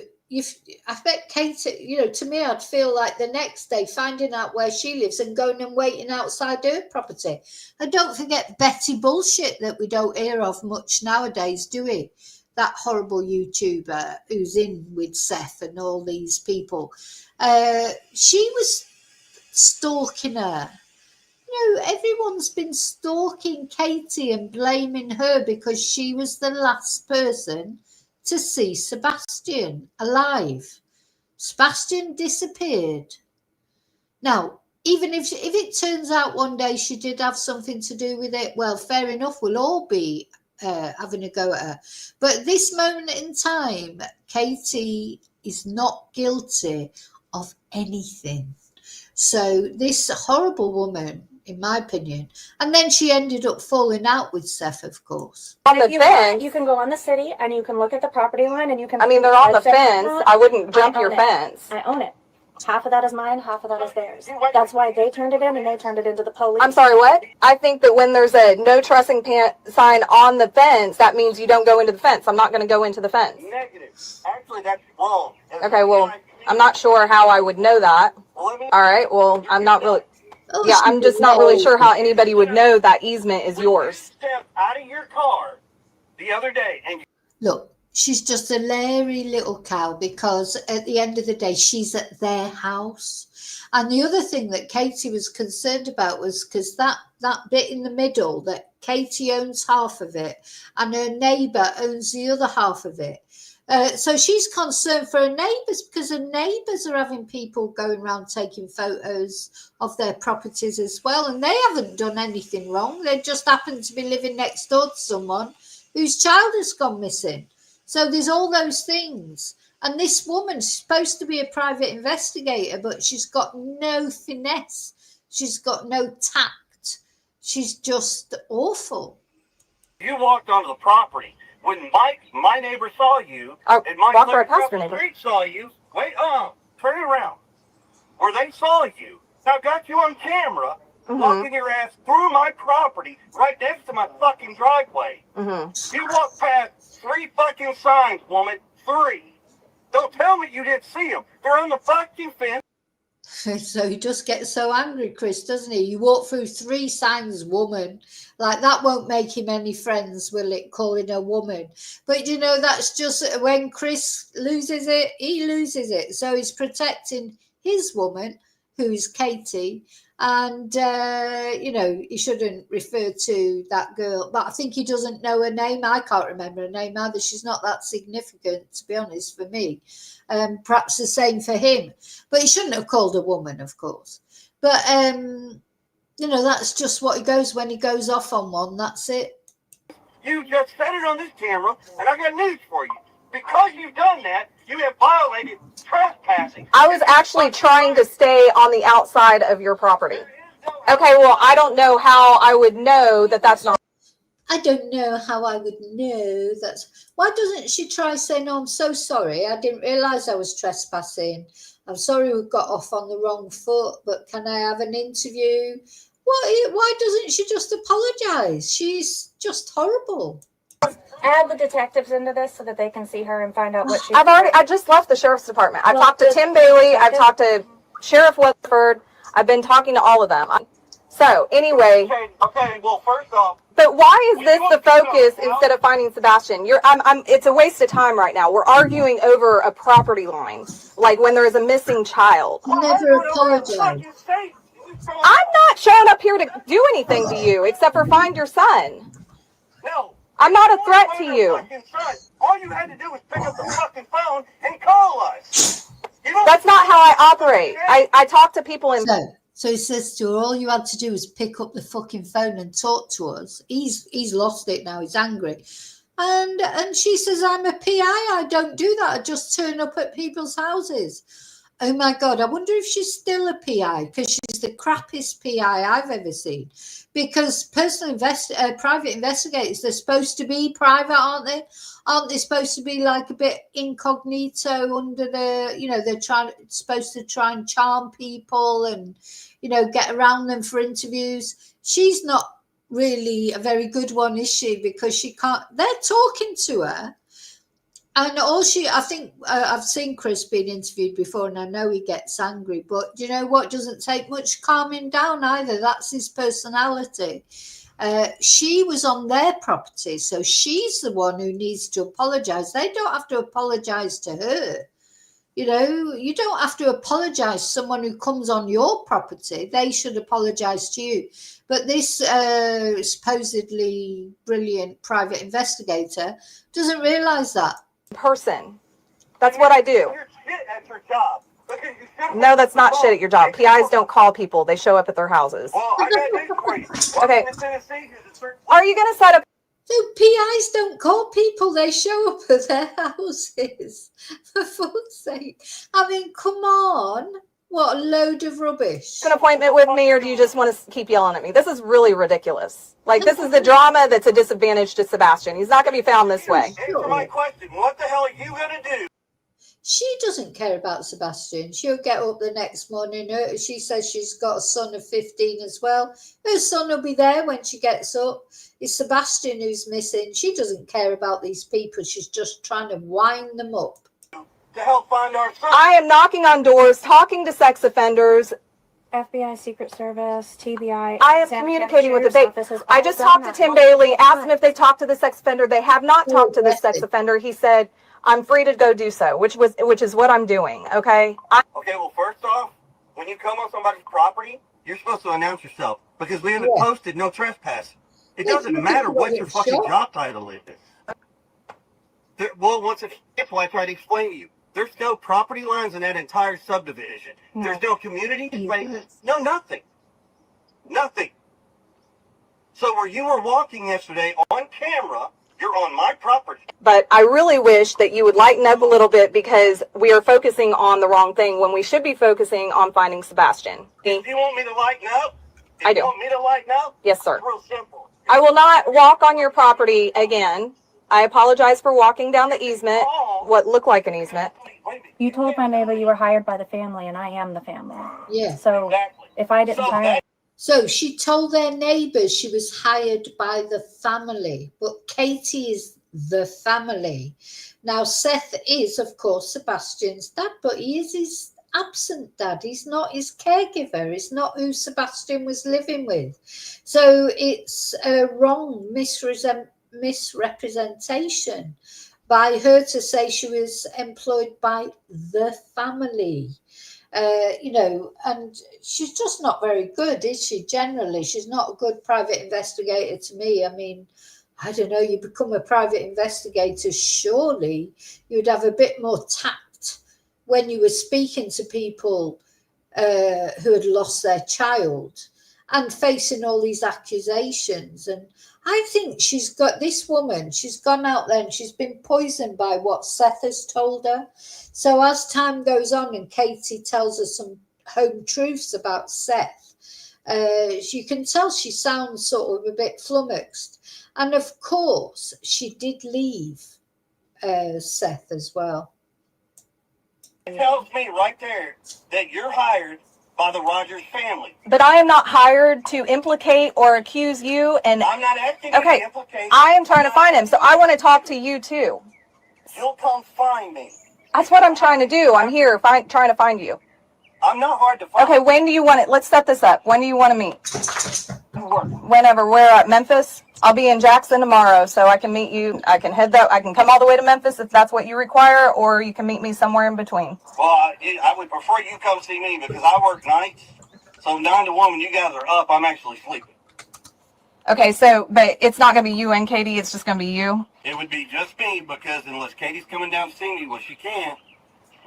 I bet Katie, you know, to me, I'd feel like the next day finding out where she lives and going and waiting outside her property. And don't forget Betty Bullshit that we don't hear of much nowadays, do we? That horrible YouTuber who's in with Seth and all these people. She was stalking her. You know, everyone's been stalking Katie and blaming her because she was the last person to see Sebastian alive. Sebastian disappeared. Now, even if it turns out one day she did have something to do with it, well, fair enough, we'll all be having a go at her. But at this moment in time, Katie is not guilty of anything. So this horrible woman, in my opinion, and then she ended up falling out with Seth, of course. On the fence. You can go on the city and you can look at the property line and you can. I mean, they're on the fence. I wouldn't jump your fence. I own it. Half of that is mine, half of that is theirs. That's why they turned it in and they turned it into the police. I'm sorry, what? I think that when there's a no trespassing sign on the fence, that means you don't go into the fence. I'm not going to go into the fence. Negative. Actually, that's wrong. Okay, well, I'm not sure how I would know that. All right, well, I'm not really. Oh, Yeah, she I'm just was not really old. sure how anybody would know that easement is yours. Stepped out of your car the other day and Look, she's just a leery little cow because at the end of the day, she's at their house. And the other thing that Katie was concerned about was because that bit in the middle, that Katie owns half of it and her neighbour owns the other half of it. So she's concerned for her neighbours because her neighbours are having people going around taking photos of their properties as well. And they haven't done anything wrong. They just happen to be living next door to someone whose child has gone missing. So there's all those things. And this woman's supposed to be a private investigator, but she's got no finesse. She's got no tact. She's just awful. you walked onto the property. When Mike, my neighbor, saw you, and Mike walked right past across your the neighbor. street saw you, turn it around. Where they saw you. Now got you on camera, walking your ass through my property, right next to my fucking driveway. You walked past 3 fucking signs, woman. 3. Don't tell me you didn't see them. They're on the fucking fence. So he just gets so angry, Chris, doesn't he? You walk through 3 signs, woman. Like, that won't make him any friends, will it, calling her woman? But, you know, that's just when Chris loses it, he loses it. So he's protecting his woman, who's Katie. And, you know, he shouldn't refer to that girl. But I think he doesn't know her name. I can't remember her name either. She's not that significant, to be honest, for me. Perhaps the same for him. But he shouldn't have called a woman, of course. But, you know, that's just what he goes when he goes off on one. That's it. You just said it on this camera, and I got news for you. Because you've done that, you have violated trespassing. I was actually trying to stay on the outside of your property. Okay, well, I don't know how I would know that that's not. I don't know how I would know that. Why doesn't she try saying, "Oh, I'm so sorry. I didn't realise I was trespassing. I'm sorry we got off on the wrong foot, but can I have an interview?" Why doesn't she just apologise? She's just horrible. Add the detectives into this so that they can see her and find out what she. I just left the sheriff's department. I've talked to Tim Bailey. I've talked to Sheriff Weatherford. I've been talking to all of them. So anyway. Okay, well, first off. But why is this the focus instead of finding Sebastian? It's a waste of time right now. We're arguing over a property line, like when there is a missing child. I never apologise. I'm not showing up here to do anything to you except for find your son. No. I'm not a threat to you. All you had to do was pick up the fucking phone and call us. That's not how I operate. I talk to people in. So he says to her, all you had to do was pick up the fucking phone and talk to us. He's lost it now. He's angry. And she says, I'm a PI. I don't do that. I just turn up at people's houses. Oh, my God. I wonder if she's still a PI because she's the crappiest PI I've ever seen. Because private investigators, they're supposed to be private, aren't they? Aren't they supposed to be like a bit incognito under the, you know, they're supposed to try and charm people and, you know, get around them for interviews. She's not really a very good one, is she? Because she can't, they're talking to her. And I think I've seen Chris being interviewed before and I know he gets angry, but you know what, doesn't take much calming down either. That's his personality. She was on their property, so she's the one who needs to apologise. They don't have to apologise to her. You know, you don't have to apologise to someone who comes on your property. They should apologise to you. But this supposedly brilliant private investigator doesn't realise that. Person. That's what I do. You're shit at your job. No, that's not shit at your job. PIs don't call people. They show up at their houses. Well, I got news for you. Okay. Welcome to Tennessee. Are you going to set up? So PIs don't call people, they show up at their houses. For fuck's sake. I mean, come on. What a load of rubbish. An appointment with me, or do you just want to keep yelling at me? This is really ridiculous. Like, this is the drama that's a disadvantage to Sebastian. He's not going to be found this way. Answer my question. What the hell are you going to do? She doesn't care about Sebastian. She'll get up the next morning. She says she's got a son of 15 as well. Her son will be there when she gets up. It's Sebastian who's missing. She doesn't care about these people. She's just trying to wind them up. To help find our son. I am knocking on doors, talking to sex offenders, FBI, Secret Service, TBI. I am communicating with the I just talked to Tim Bailey, asked him if they talked to the sex offender. They have not talked to the sex offender. He said, I'm free to go do so, which is what I'm doing, okay? Okay, well, first off, when you come on somebody's property, you're supposed to announce yourself because we haven't posted no trespass. It doesn't matter what your fucking job title is. Well, that's why I tried to explain to you. There's no property lines in that entire subdivision. No. There's no community. No, nothing. Nothing. So where you were walking yesterday on camera, you're on my property. But I really wish that you would lighten up a little bit because we are focusing on the wrong thing when we should be focusing on finding Sebastian. If you want me to lighten up? I do. You want me to lighten up? Yes, sir. It's real simple. I will not walk on your property again. I apologize for walking down the easement, what looked like an easement. You told my neighbor you were hired by the family, and I am the family. Yeah. So if I didn't hire... So she told their neighbours she was hired by the family, but Katie is the family. Now, Seth is, of course, Sebastian's dad, but he is his absent dad. He's not his caregiver. He's not who Sebastian was living with. So it's a wrong misrepresentation by her to say she was employed by the family. And she's just not very good, is she? Generally, she's not a good private investigator to me. I mean, I don't know, you become a private investigator, surely you'd have a bit more tact when you were speaking to people who had lost their child and facing all these accusations. And I think she's gone out there and she's been poisoned by what Seth has told her. So as time goes on and Katie tells us some home truths about Seth, you can tell she sounds sort of a bit flummoxed. And of course, she did leave Seth as well. It tells me right there that you're hired by the Rogers family. But I am not hired to implicate or accuse you. And I'm not asking you to implicate. I am trying to find him, so I want to talk to you too. You'll come find me. That's what I'm trying to do. I'm here trying to find you. I'm not hard to find. Okay, when do you want it? Let's set this up. When do you want to meet? Whenever. We're at Memphis. I'll be in Jackson tomorrow, so I can meet you. I can I can come all the way to Memphis if that's what you require, or you can meet me somewhere in between. Well, I would prefer you come see me because I work nights. So 9 to 1 when you guys are up, I'm actually sleeping. Okay, so, but it's not going to be you and Katie, it's just going to be you? It would be just me because unless Katie's coming down to see me, well, she can't.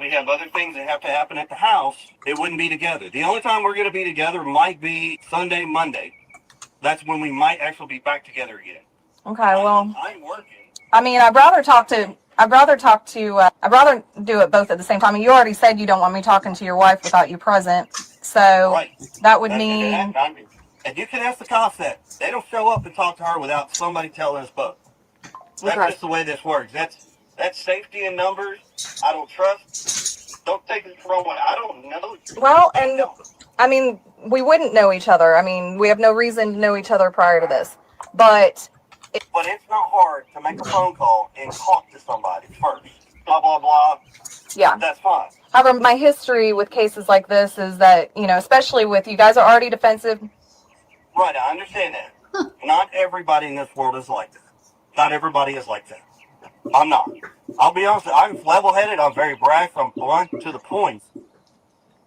We have other things that have to happen at the house. It wouldn't be together. The only time we're going to be together might be Sunday, Monday. That's when we might actually be back together again. Okay, well, I'm working. I mean, I'd rather do it both at the same time. I mean, you already said you don't want me talking to your wife without you present. So that would mean... And you can ask the cops that. They don't show up and talk to her without somebody telling us both. That's just the way this works. That's safety in numbers. I don't trust. Don't take it the wrong way. I don't know. Well, and I mean, we wouldn't know each other. I mean, we have no reason to know each other prior to this. But it's not hard to make a phone call and talk to somebody first. Blah, blah, blah. Yeah. That's fine. However, my history with cases like this is that, especially with you guys are already defensive. Right, I understand that. Not everybody in this world is like that. Not everybody is like that. I'm not. I'll be honest, I'm level-headed, I'm very brash, I'm blunt to the point.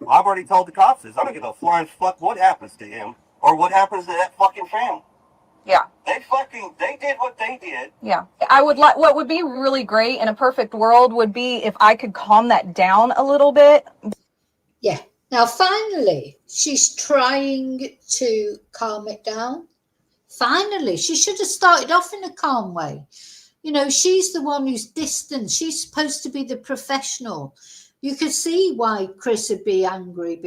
I've already told the cops this. I don't give a flying fuck what happens to him or what happens to that fucking family. Yeah. They did what they did. Yeah. What would be really great in a perfect world would be if I could calm that down a little bit. Yeah. Now, finally, she's trying to calm it down. Finally, she should have started off in a calm way. She's the one who's distant. She's supposed to be the professional. You could see why Chris would be angry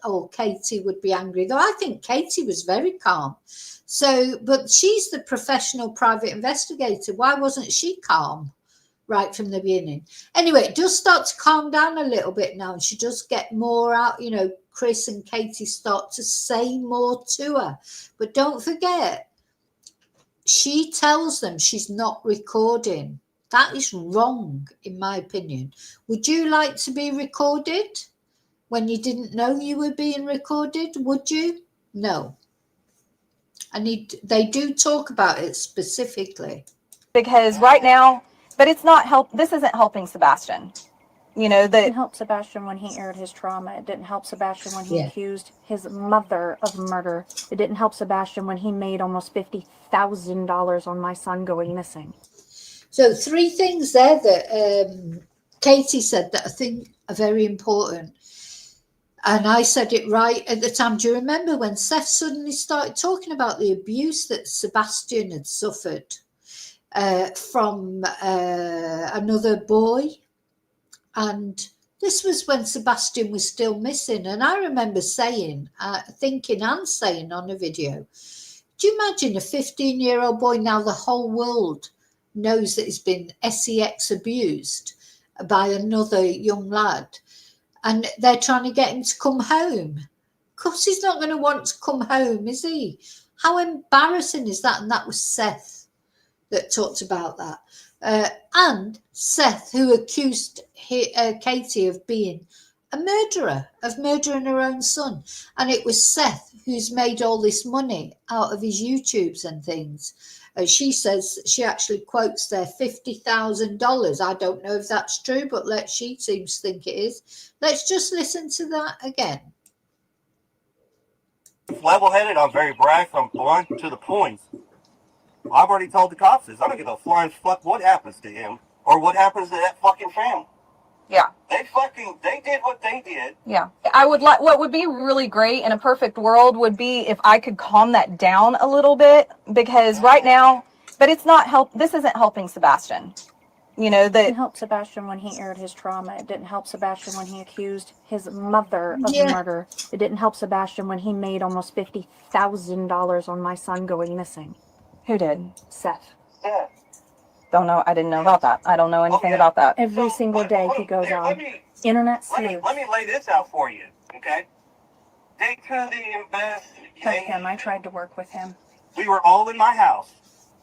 or Katie would be angry, though I think Katie was very calm. But she's the professional private investigator. Why wasn't she calm right from the beginning? Anyway, it does start to calm down a little bit now, and she does get more out. Chris and Katie start to say more to her. But don't forget, she tells them she's not recording. That is wrong, in my opinion. Would you like to be recorded when you didn't know you were being recorded? Would you? No. They do talk about it specifically. Because right now, but it's not this isn't helping Sebastian. You know, It didn't help Sebastian when he aired his trauma. It didn't help Sebastian when he accused his mother of murder. It didn't help Sebastian when he made almost $50,000 on my son going missing. So 3 things there that Katie said that I think are very important. And I said it right at the time. Do you remember when Seth suddenly started talking about the abuse that Sebastian had suffered from another boy? And this was when Sebastian was still missing. And I remember thinking and saying on a video, do you imagine a 15-year-old boy, now the whole world knows that he's been sex abused by another young lad, and they're trying to get him to come home? Of course he's not going to want to come home, is he? How embarrassing is that? And that was Seth that talked about that. And Seth, who accused Katie of being a murderer, of murdering her own son. And it was Seth who's made all this money out of his YouTubes and things. She says, she actually quotes there $50,000. I don't know if that's true, but she seems to think it is. Let's just listen to that again. Level-headed, I'm very brash, I'm blunt to the point. I've already told the cops this. I don't give a flying fuck what happens to him or what happens to that fucking family. Yeah. They did what they did. Yeah. What would be really great in a perfect world would be if I could calm that down a little bit, because right now, but it's not this isn't helping Sebastian. You know, It didn't help Sebastian when he aired his trauma. It didn't help Sebastian when he accused his mother of murder. It didn't help Sebastian when he made almost $50,000 on my son going missing. Who did? Seth. Yeah. Don't know. I didn't know about that. I don't know anything about that. Every single day he goes on. Internet sleuth. Let me lay this out for you, okay? They could investigate. Him. I tried to work with him. We were all in my house.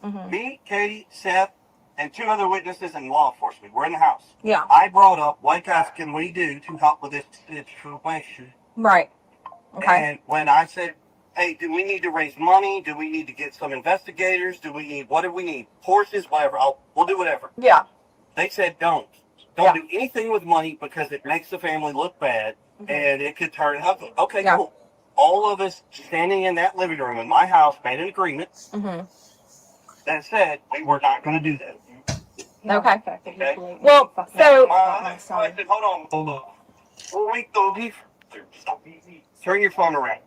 Mm-hmm. Me, Katie, Seth, and 2 other witnesses and law enforcement. We're in the house. Yeah. I brought up, what else can we do to help with this situation? Right. Okay. And when I said, hey, do we need to raise money? Do we need to get some investigators? What do we need? Horses, whatever. We'll do whatever. Yeah. They said don't do anything with money because it makes the family look bad and it could turn ugly. Okay, cool. All of us standing in that living room in my house made an agreement that said we were not going to do that. Okay. Well, so hold on. We'll make those. Turn your phone around.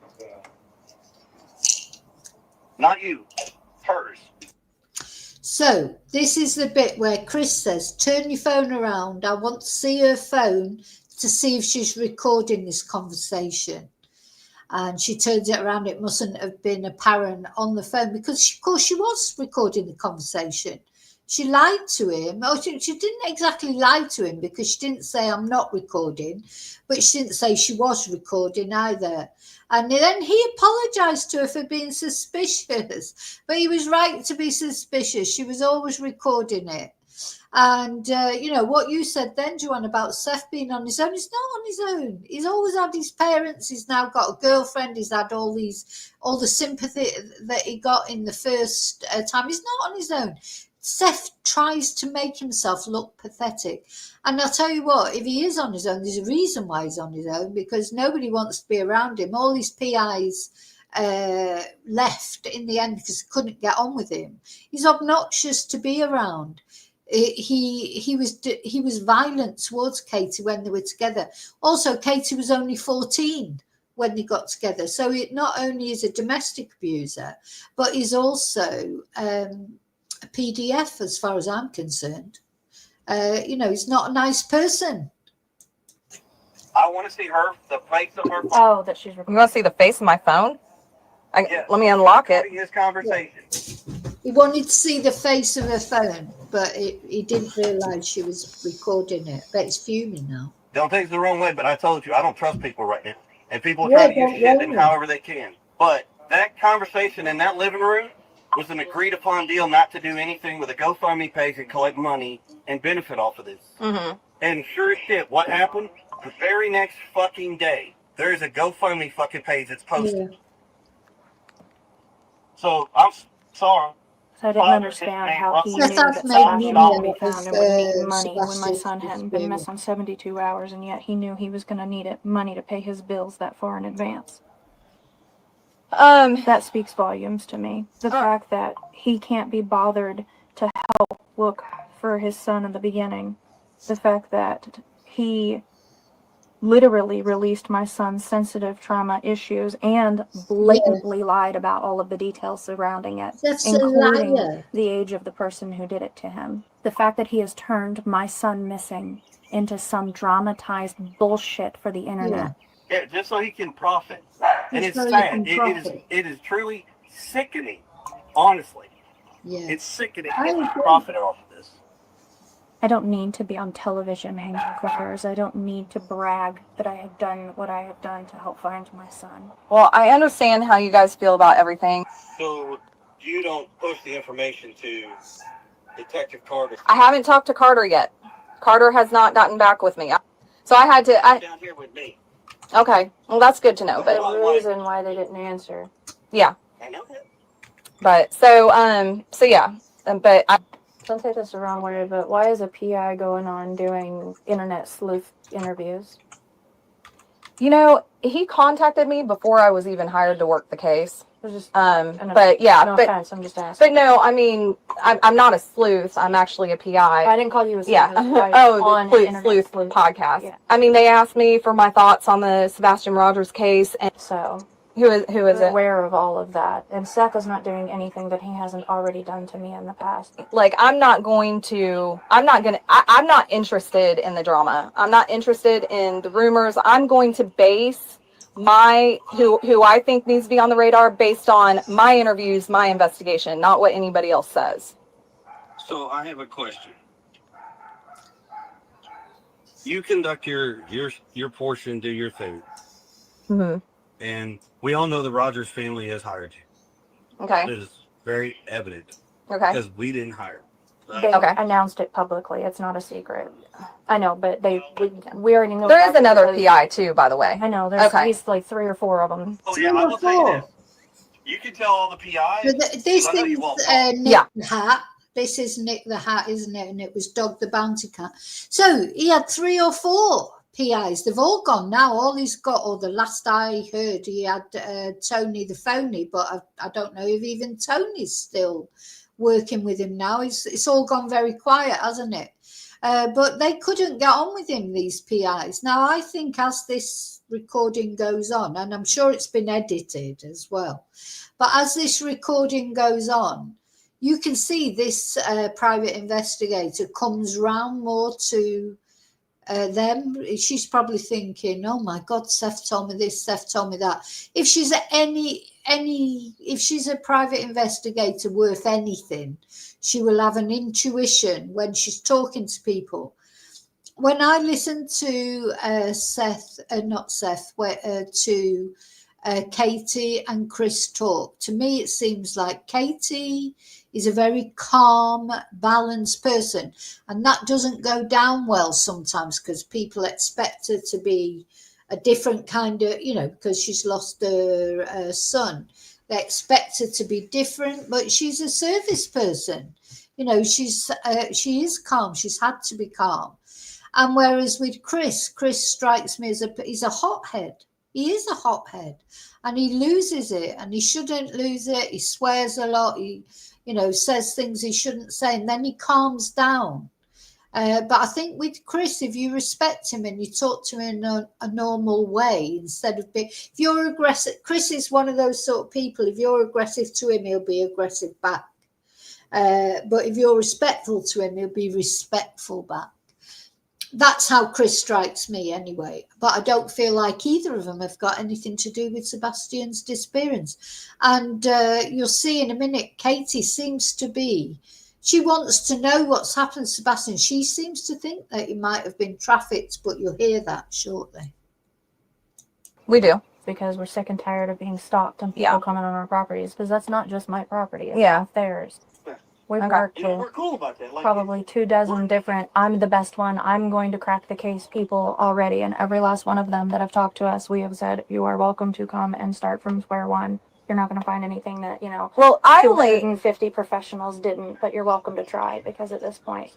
Not you. Hers. So this is the bit where Chris says, turn your phone around. I want to see her phone to see if she's recording this conversation. And she turns it around. It mustn't have been apparent on the phone because, of course, she was recording the conversation. She lied to him. Oh, she didn't exactly lie to him because she didn't say I'm not recording, but she didn't say she was recording either. And then he apologized to her for being suspicious, but he was right to be suspicious. She was always recording it. And, what you said then, Joanne, about Seth being on his own, he's not on his own. He's always had his parents. He's now got a girlfriend. He's had all the sympathy that he got in the first time. He's not on his own. Seth tries to make himself look pathetic. And I'll tell you what, if he is on his own, there's a reason why he's on his own, because nobody wants to be around him. All his PIs left in the end because they couldn't get on with him. He's obnoxious to be around. He was violent towards Katie when they were together. Also, Katie was only 14 when they got together. So it not only is a domestic abuser, but he's also a PDF as far as I'm concerned. He's not a nice person. I want to see the face of her phone. Oh, that she's recording. You want to see the face of my phone? Yes. Let me unlock it. This conversation. He wanted to see the face of her phone, but he didn't realise she was recording it. But he's fuming now. Don't take it the wrong way, but I told you, I don't trust people right now. And people try to use shit in however they can. But that conversation in that living room was an agreed upon deal not to do anything with a GoFundMe page and collect money and benefit off of this. Mm-hmm. And sure as shit, what happened? The very next fucking day, there's a GoFundMe fucking page that's posted. Yeah. So I'm sorry. So I didn't understand how he knew Seth that has made Sebastian money would be off found of and would need money when my Sebastian's son hadn't been disappearance. missing 72 hours, and yet he knew he was going to need money to pay his bills that far in advance. That speaks volumes to me. The fact that he can't be bothered to help look for his son in the beginning. The fact that he literally released my son's sensitive trauma issues and blatantly lied about all of the details surrounding it, That's including a liar. the age of the person who did it to him. The fact that he has turned my son missing into some dramatized bullshit for the internet. Yeah, just so he can profit. And it's so he sad. can profit. It is truly sickening. Honestly. Yeah. It's sickening I that we agree. profit off of this. I don't need to be on television hanging corners. I don't need to brag that I have done what I have done to help find my son. Well, I understand how you guys feel about everything. So you don't push the information to Detective Carter? I haven't talked to Carter yet. Carter has not gotten back with me. So I had to... down here with me. Okay, well that's good to know. But The reason why they didn't answer. yeah, I know that. but so yeah, but Don't take this the wrong way, but why is a PI going on doing internet sleuth interviews? you know, he contacted me before I was even hired to work the case. It was just, But yeah, no but offense, I'm just asking. but no, I mean, I'm not a sleuth. I'm actually a PI. I didn't call you a sleuth. Yeah. On The internet sleuth podcast. Yeah. I mean, they asked me for my thoughts on the Sebastian Rogers case, and So who is I'm it? aware of all of that. And Seth is not doing anything that he hasn't already done to me in the past. Like, I'm not interested in the drama. I'm not interested in the rumors. I'm going to base who I think needs to be on the radar based on my interviews, my investigation, not what anybody else says. So I have a question. You conduct your portion, do your thing. Mm-hmm. And we all know the Rogers family has hired you. Okay. It is very evident. Okay. Because we didn't hire. They announced it publicly. It's not a secret. I know, but we already know. There is another PI too, by the way. I know. There's at least like 3 or 4 of them. Oh yeah, I will tell you this. You can tell all the PIs. This is Nick Yeah. the Hat. This is Nick the Hat, isn't it? And it was Dog the Bounty Cat. So he had 3 or 4 PIs. They've all gone now. All he's got, or the last I heard, he had Tony the Phony, but I don't know if even Tony's still working with him now. It's all gone very quiet, hasn't it? But they couldn't get on with him, these PIs. Now, I think as this recording goes on, and I'm sure it's been edited as well, but as this recording goes on, you can see this private investigator comes round more to them. She's probably thinking, oh my God, Seth told me this, Seth told me that. If she's if she's a private investigator worth anything, she will have an intuition when she's talking to people. When I listen to Katie and Chris talk, to me it seems like Katie is a very calm, balanced person, and that doesn't go down well sometimes because people expect her to be a different kind of, because she's lost her son. They expect her to be different, but she's a service person. She is calm. She's had to be calm. And whereas with Chris strikes me as he's a hothead. He is a hothead, and he loses it, and he shouldn't lose it. He swears a lot. He, says things he shouldn't say, and then he calms down. But I think with Chris, if you respect him and you talk to him in a normal way, instead of if you're aggressive, Chris is one of those sort of people. If you're aggressive to him, he'll be aggressive back. But if you're respectful to him, he'll be respectful back. That's how Chris strikes me anyway. But I don't feel like either of them have got anything to do with Sebastian's disappearance. And you'll see in a minute, Katie seems to be, she wants to know what's happened to Sebastian. She seems to think that he might have been trafficked, but you'll hear that shortly. We do. Because we're sick and tired of being stalked and people coming on our properties. Because that's not just my property. It's theirs. We've Okay. worked You know, with we're cool about that. Like, probably 24 different, I'm the best one, I'm going to crack the case people already. And every last one of them that have talked to us, we have said, you are welcome to come and start from square one. You're not going to find anything that, Well, I only 250 professionals didn't, but you're welcome to try, because at this point,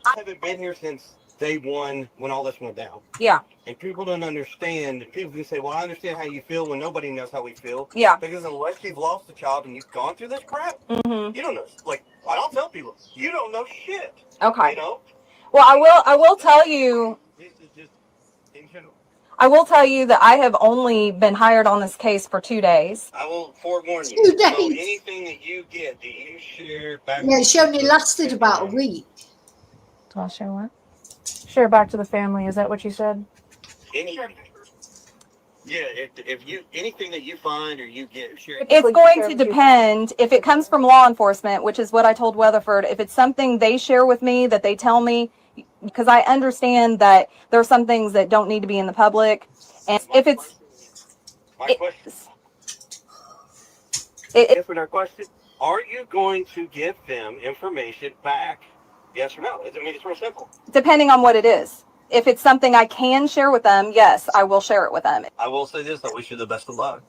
I haven't been here since day one when all this went down. yeah. And people don't understand. People can say, well, I understand how you feel when nobody knows how we feel. Yeah. Because unless you've lost a child and you've gone through this crap, Mm-hmm. you don't know. Like, I don't tell people, you don't know shit. Okay. You know? Well, I will tell you. This is just in general. I will tell you that I have only been hired on this case for 2 days. I will forewarn you. 2 days. So anything that you get, do you share back? Yeah, she only lasted about a week. so I'll share what? Share back to the family, is that what you said? Anything. Yeah, if you anything that you find or you get, share. It's going to depend if it comes from law enforcement, which is what I told Weatherford. If it's something they share with me that they tell me, because I understand that there are some things that don't need to be in the public, and if it's Answer our question. Are you going to give them information back? Yes or no? I mean, it's real simple. depending on what it is. If it's something I can share with them, yes, I will share it with them. I will say this: I wish you the best of luck.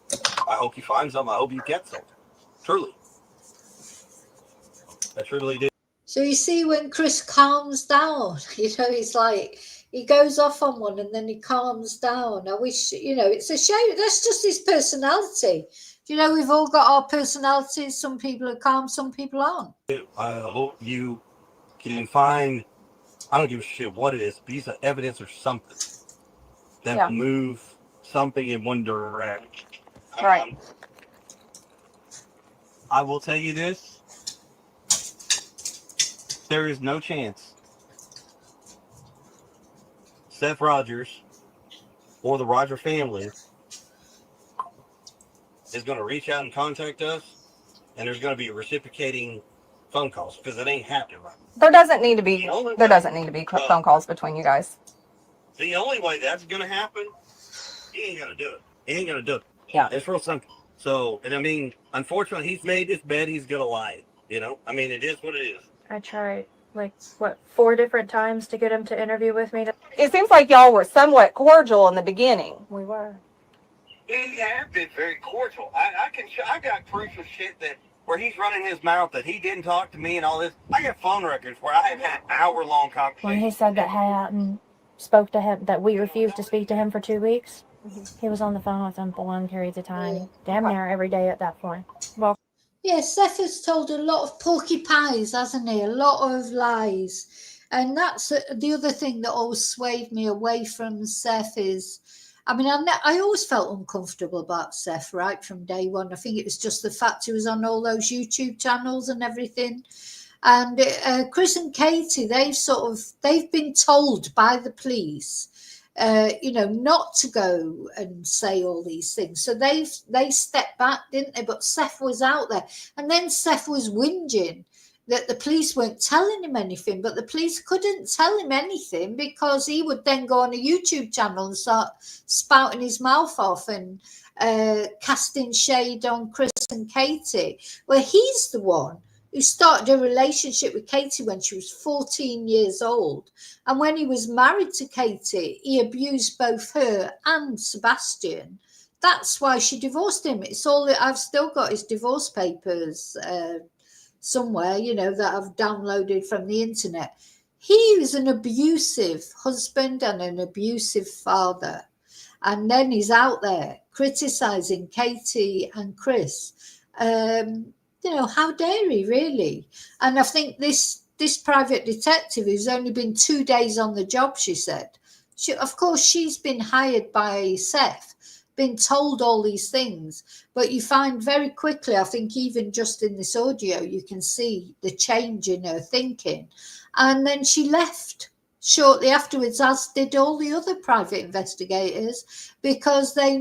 I hope you find some. I hope you get some. Truly, I truly do. So you see, when Chris calms down, he's like, he goes off on one and then he calms down. I wish, it's a shame. That's just his personality. We've all got our personalities. Some people are calm, some people aren't. I hope you can find, I don't give a shit what it is, piece of evidence or something that will move something in one direction. Right. I will tell you this. There is no chance Seth Rogers or the Roger family is going to reach out and contact us, and there's going to be reciprocating phone calls, because it ain't happening right. There doesn't need to be phone calls between you guys. The only way that's going to happen, he ain't going to do it. He ain't going to do it. Yeah. It's real simple. So, and I mean, unfortunately, he's made this bed, he's going to lie. I mean, it is what it is. I tried, 4 different times to get him to interview with me. It seems like y'all were somewhat cordial in the beginning. We were. He have been very cordial. I got proof of shit where he's running his mouth that he didn't talk to me and all this. I got phone records where I have had hour-long conversations. When he said that Hayden spoke to him, that we refused to speak to him for 2 weeks, he was on the phone with him for long periods of time, damn near every day at that point. Well, Yeah, Seth has told a lot of porcupines, hasn't he? A lot of lies. And that's the other thing that always swayed me away from Seth is, I always felt uncomfortable about Seth right from day one. I think it was just the fact he was on all those YouTube channels and everything. And Chris and Katie, they've been told by the police, not to go and say all these things. So they stepped back, didn't they? But Seth was out there. And then Seth was whinging that the police weren't telling him anything, but the police couldn't tell him anything because he would then go on a YouTube channel and start spouting his mouth off and casting shade on Chris and Katie. Well, he's the one who started a relationship with Katie when she was 14 years old. And when he was married to Katie, he abused both her and Sebastian. That's why she divorced him. It's all that I've still got his divorce papers somewhere, that I've downloaded from the internet. He was an abusive husband and an abusive father. And then he's out there criticizing Katie and Chris. How dare he, really? And I think this private detective, who's only been 2 days on the job, she said, of course, she's been hired by Seth, been told all these things, but you find very quickly, I think even just in this audio, you can see the change in her thinking. And then she left shortly afterwards, as did all the other private investigators, because they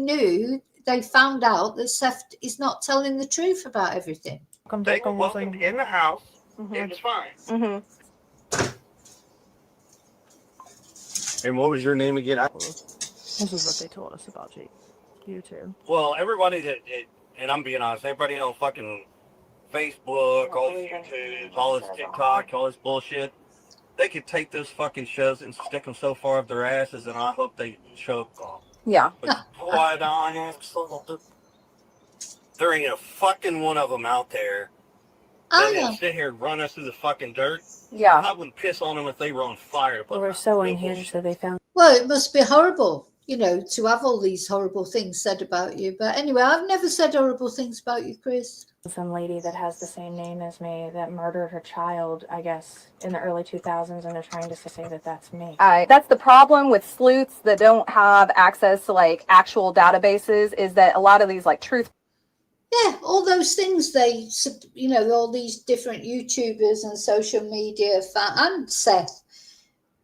found out that Seth is not telling the truth about everything. They were welcomed in the house. It was fine. And what was your name again? this is what they told us about you too. Well, everybody and I'm being honest, everybody on fucking Facebook, all this YouTube, all this TikTok, all this bullshit. They could take those fucking shows and stick them so far up their asses, and I hope they choke off. Yeah. But boy, there ain't a fucking one of them out there that didn't sit here and run us through the fucking dirt. Yeah. I wouldn't piss on them if they were on fire. Well, we're so unhinged that they found. Well, it must be horrible, you know, to have all these horrible things said about you. But anyway, I've never said horrible things about you, Chris. Some lady that has the same name as me that murdered her child, I guess, in the early 2000s, and they're trying to say that that's me. That's the problem with sleuths that don't have access to like actual databases, is that a lot of these like truth. Yeah, all those things they, you know, all these different YouTubers and social media and Seth,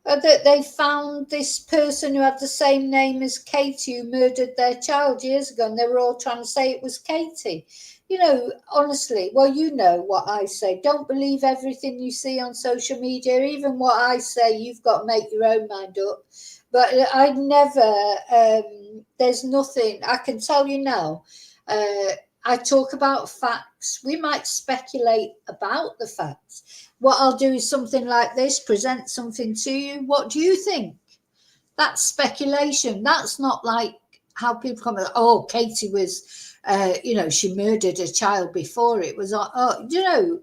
that they found this person who had the same name as Katie who murdered their child years ago, and they were all trying to say it was Katie. You know, honestly, well, you know what I say. Don't believe everything you see on social media. Even what I say, you've got to make your own mind up. But I never, there's nothing, I can tell you now, I talk about facts. We might speculate about the facts. What I'll do is something like this, present something to you. What do you think? That's speculation. That's not like how people come, oh, Katie was... you know, she murdered a child before. It was, you know,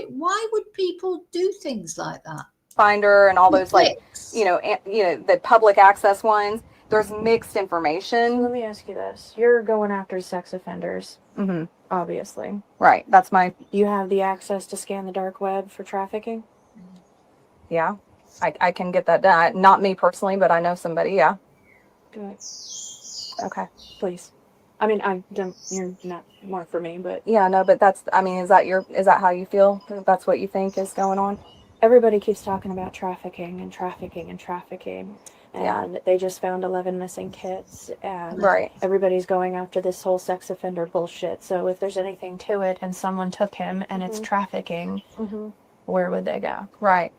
why would people do things like that? Finder and all those like, you know, the public access ones. There's mixed information. Let me ask you this: you're going after sex offenders, obviously, right? That's my. You have the access to scan the dark web for trafficking. Yeah, I can get that done. Not me personally, but I know somebody. Yeah. Good. Okay. Please. I mean, you're not more for me, but yeah, no, but that's, I mean, is that how you feel? That's what you think is going on? Everybody keeps talking about trafficking and trafficking and trafficking, and they just found 11 missing kids, and everybody's going after this whole sex offender bullshit. So if there's anything to it and someone took him and it's trafficking, where would they go? Right.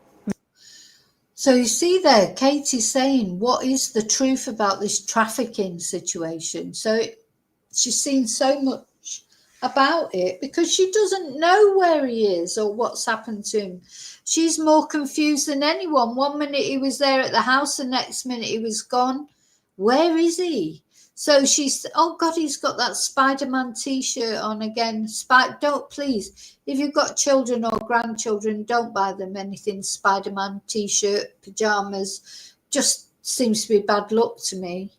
So you see there, Katie's saying, what is the truth about this trafficking situation? So she's seen so much about it because she doesn't know where he is or what's happened to him. She's more confused than anyone. 1 minute he was there at the house, the next minute he was gone. Where is he? So she's, oh God, he's got that Spider-Man t-shirt on again. Don't, please, if you've got children or grandchildren, don't buy them anything Spider-Man t-shirt, pajamas. Just seems to be bad luck to me.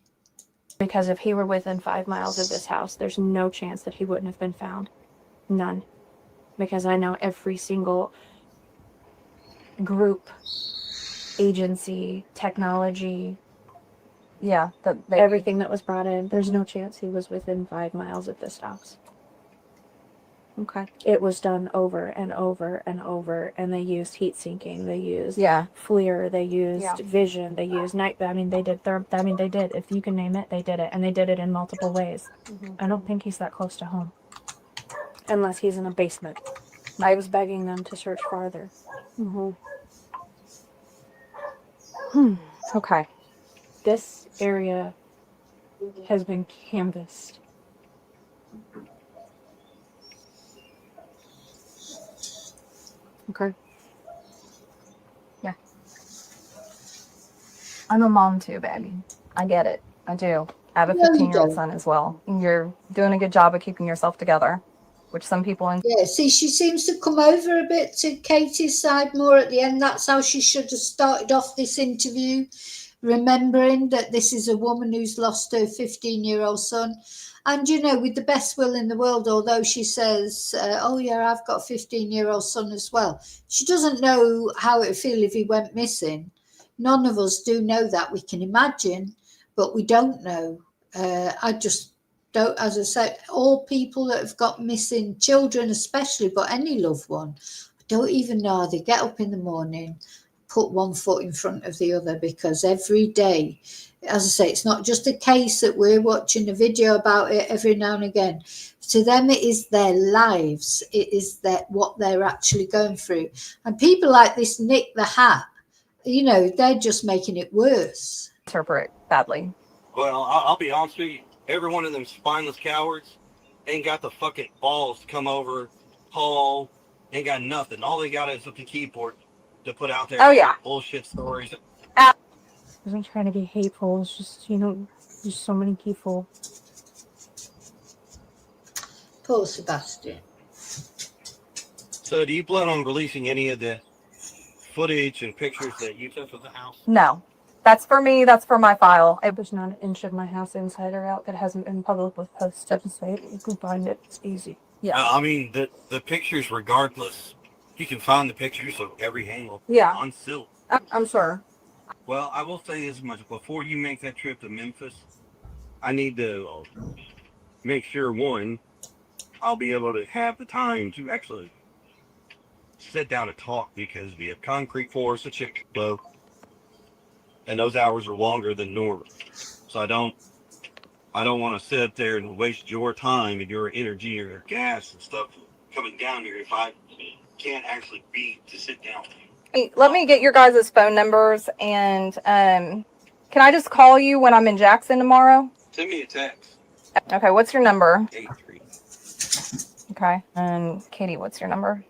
Because if he were within 5 miles of this house, there's no chance that he wouldn't have been found. None. Because I know every single group, agency, technology, everything that was brought in, there's no chance he was within 5 miles of this house. Okay. It was done over and over and over, and they used heat sinking, they used FLIR, they used vision, they used night. I mean, they did. They did. If you can name it, they did it, and they did it in multiple ways. I don't think he's that close to home, unless he's in a basement. I was begging them to search farther. Okay. This area has been canvassed. Okay. Yeah. I'm a mom too, baby. I get it. I do. I have a 15-year-old son as well. You're doing a good job of keeping yourself together, which some people... Yeah, see, she seems to come over a bit to Katie's side more at the end. That's how she should have started off this interview, remembering that this is a woman who's lost her 15-year-old son. And, you know, with the best will in the world, although she says, oh, yeah, I've got a 15-year-old son as well. She doesn't know how it would feel if he went missing. None of us do know that. We can imagine, but we don't know. I just don't, as I said, all people that have got missing children especially, but any loved one, I don't even know how they get up in the morning, put one foot in front of the other, because every day, as I say, it's not just a case that we're watching a video about it every now and again. To them, it is their lives. It is what they're actually going through. And people like this Nick the Hat, you know, they're just making it worse. Interpret badly. Well, I'll be honest with you. Every one of them spineless cowards ain't got the fucking balls to come over Paul ain't got nothing. All they got is the keyboard to put out there. Oh, yeah. Bullshit stories. I wasn't trying to be hateful. It's just, there's so many people. Poor Sebastian. So do you plan on releasing any of the footage and pictures that you took of the house? No. That's for me. That's for my file. There's not an inch of my house inside or out that hasn't been public with posts to say you can find it. It's easy. Yeah. I mean, the pictures, regardless, you can find the pictures of every angle. Yeah. On silk. I'm sure. Well, I will say this much. Before you make that trip to Memphis, I need to make sure, one, I'll be able to have the time to actually sit down and talk, because we have concrete floors to chick below, and those hours are longer than normal. So I don't want to sit there and waste your time and your energy or your gas and stuff coming down here if I can't actually be to sit down. Hey, let me get your guys' phone numbers, and can I just call you when I'm in Jackson tomorrow? Send me a text. Okay, what's your number? 83. Okay, and Katie, what's your number?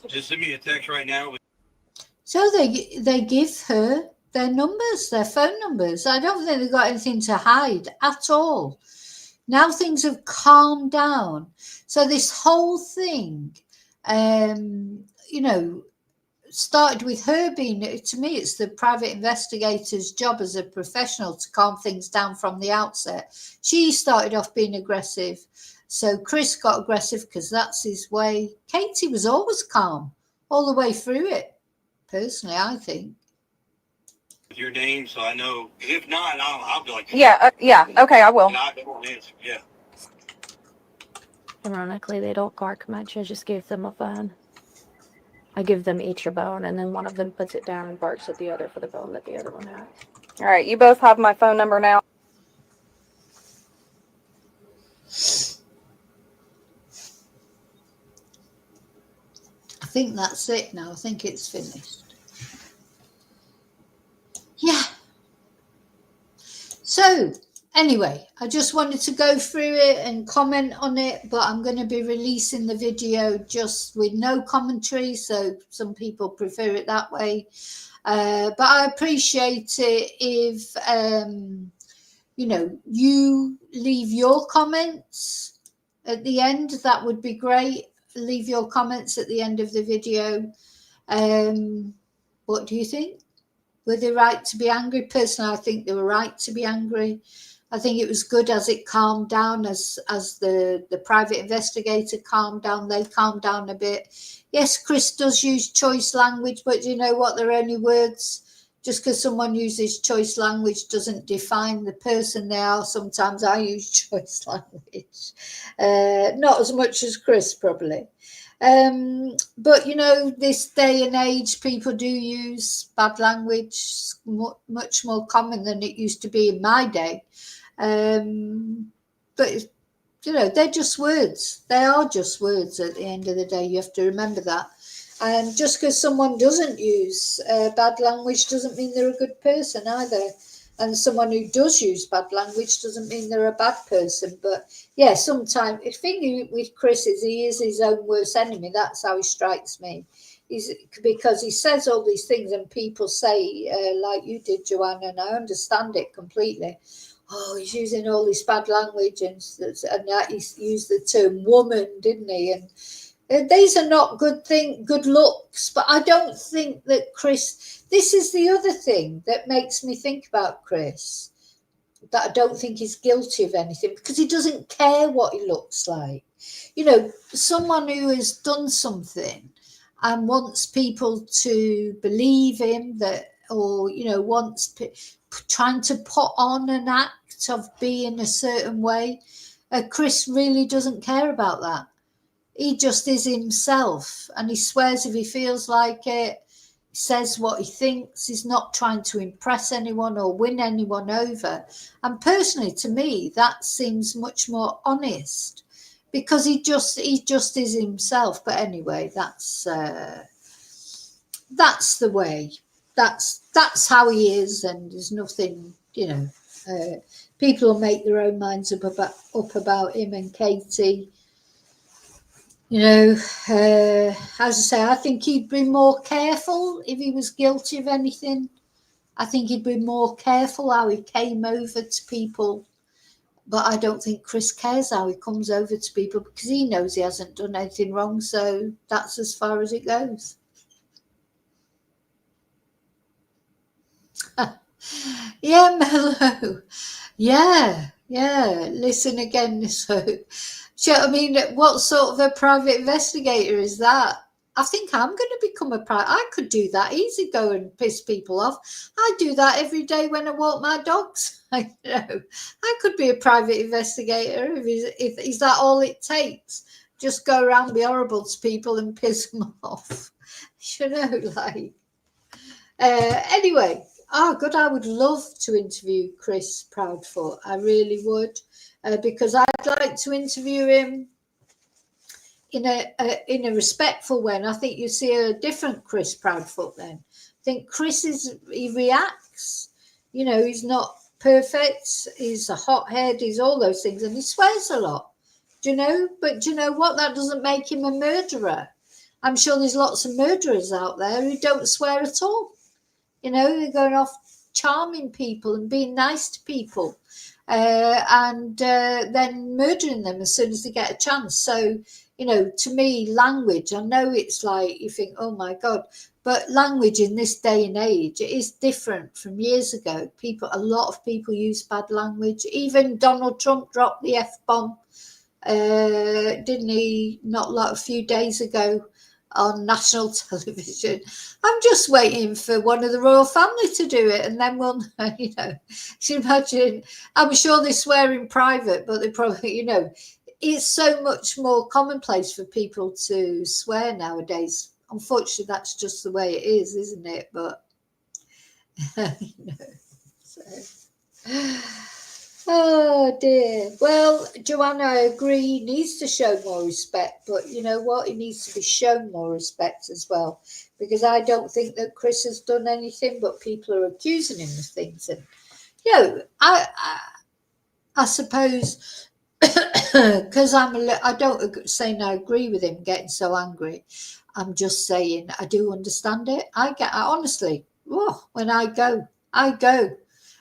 Just send me a text right now. So they give her their numbers, their phone numbers. I don't think they've got anything to hide at all. Now things have calmed down. So this whole thing, started with her being, to me, it's the private investigator's job as a professional to calm things down from the outset. She started off being aggressive. So Chris got aggressive because that's his way. Katie was always calm all the way through it, personally, I think. Your name, so I know. If not, I'll be like, Yeah, okay, I will. Yeah. Ironically, they don't bark much. I just gave them a phone. I give them each a bone, and then one of them puts it down and barks at the other for the bone that the other one has. All right, you both have my phone number now. I think that's it now. I think it's finished. Yeah. So, anyway, I just wanted to go through it and comment on it, but I'm going to be releasing the video just with no commentary, so some people prefer it that way. But I appreciate it if, you leave your comments at the end. That would be great. Leave your comments at the end of the video. What do you think? Were they right to be angry? Personally, I think they were right to be angry. I think it was good as it calmed down, as the private investigator calmed down, they calmed down a bit. Yes, Chris does use choice language, but you know what? They're only words. Just because someone uses choice language doesn't define the person they are. Sometimes I use choice language. Not as much as Chris, probably. But, this day and age, people do use bad language, much more common than it used to be in my day. But, they're just words. They are just words at the end of the day. You have to remember that. And just because someone doesn't use bad language doesn't mean they're a good person either. And someone who does use bad language doesn't mean they're a bad person. But yeah, sometimes the thing with Chris is he is his own worst enemy. That's how he strikes me. Because he says all these things and people say, like you did, Joanna, and I understand it completely. Oh, he's using all this bad language, and that he used the term woman, didn't he? And these are not good looks, but I don't think that Chris, this is the other thing that makes me think about Chris, that I don't think he's guilty of anything, because he doesn't care what he looks like. Someone who has done something and wants people to believe him, trying to put on an act of being a certain way. Chris really doesn't care about that. He just is himself, and he swears if he feels like it, he says what he thinks. He's not trying to impress anyone or win anyone over. And personally, to me, that seems much more honest, because he just is himself. But anyway, that's the way. That's how he is, and there's nothing, people will make their own minds up about him and Katie. You know, as I say, I think he'd be more careful if he was guilty of anything. I think he'd be more careful how he came over to people. But I don't think Chris cares how he comes over to people because he knows he hasn't done anything wrong. So that's as far as it goes. Yeah, Mello. Yeah. Listen again. So, I mean, what sort of a private investigator is that? I think I'm going to become a private. I could do that easy, go and piss people off. I do that every day when I walk my dogs. I could be a private investigator. If is that all it takes? Just go around, be horrible to people and piss them off. Anyway. Oh, good. I would love to interview Chris Proudfoot. I really would, because I'd like to interview him in a respectful way. And I think you see a different Chris Proudfoot then. I think he reacts. You know, he's not perfect. He's a hothead. He's all those things. And he swears a lot. Do you know? But do you know what? That doesn't make him a murderer. I'm sure there's lots of murderers out there who don't swear at all. You know, they're going off charming people and being nice to people and then murdering them as soon as they get a chance. So, you know, to me, language, I know it's like you think, oh, my God, but language in this day and age, it is different from years ago. A lot of people use bad language. Even Donald Trump dropped the F-bomb, didn't he, a few days ago on national television. I'm just waiting for one of the royal family to do it, and then we'll know, you know. You imagine, I'm sure they swear in private, but they probably, you know, it's so much more commonplace for people to swear nowadays. Unfortunately, that's just the way it is, isn't it? But, you know, so... Oh dear. Well, Joanna, I agree. He needs to show more respect, but you know what? He needs to be shown more respect as well, because I don't think that Chris has done anything, but people are accusing him of things. And you know, I suppose because I don't saying I agree with him getting so angry. I'm just saying I do understand it. I honestly, when I go.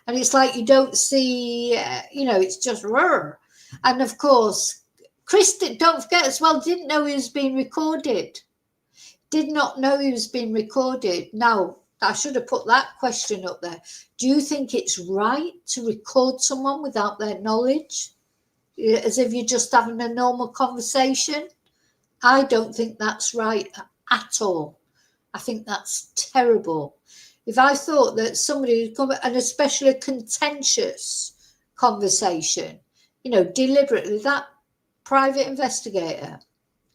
And it's like you don't see, you know, it's just roar. And of course, Chris, don't forget as well, didn't know he was being recorded. Did not know he was being recorded. Now, I should have put that question up there. Do you think it's right to record someone without their knowledge? As if you're just having a normal conversation? I don't think that's right at all. I think that's terrible. If I thought that somebody would come, and especially a contentious conversation, you know, deliberately, that private investigator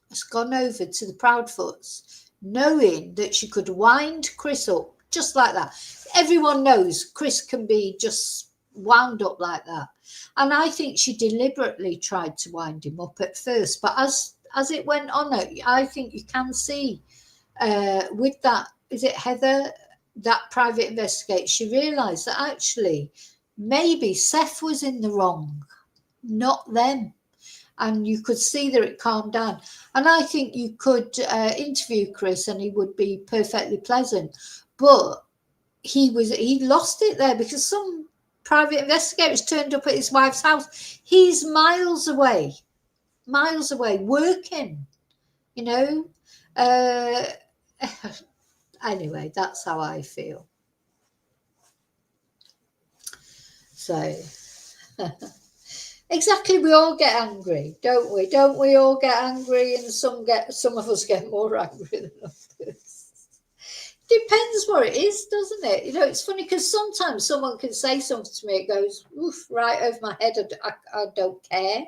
has gone over to the Proudfoots, knowing that she could wind Chris up just like that. Everyone knows Chris can be just wound up like that. And I think she deliberately tried to wind him up at first. But as it went on, I think you can see with that, is it Heather? That private investigator, she realised that actually maybe Seth was in the wrong, not them. And you could see that it calmed down. And I think you could interview Chris and he would be perfectly pleasant. But he lost it there because some private investigators turned up at his wife's house. He's miles away, working, you know. Anyway, that's how I feel. So, exactly, we all get angry, don't we? Don't we all get angry? And some of us get more angry than others. Depends what it is, doesn't it? You know, it's funny because sometimes someone can say something to me, it goes, oof, right over my head, I don't care.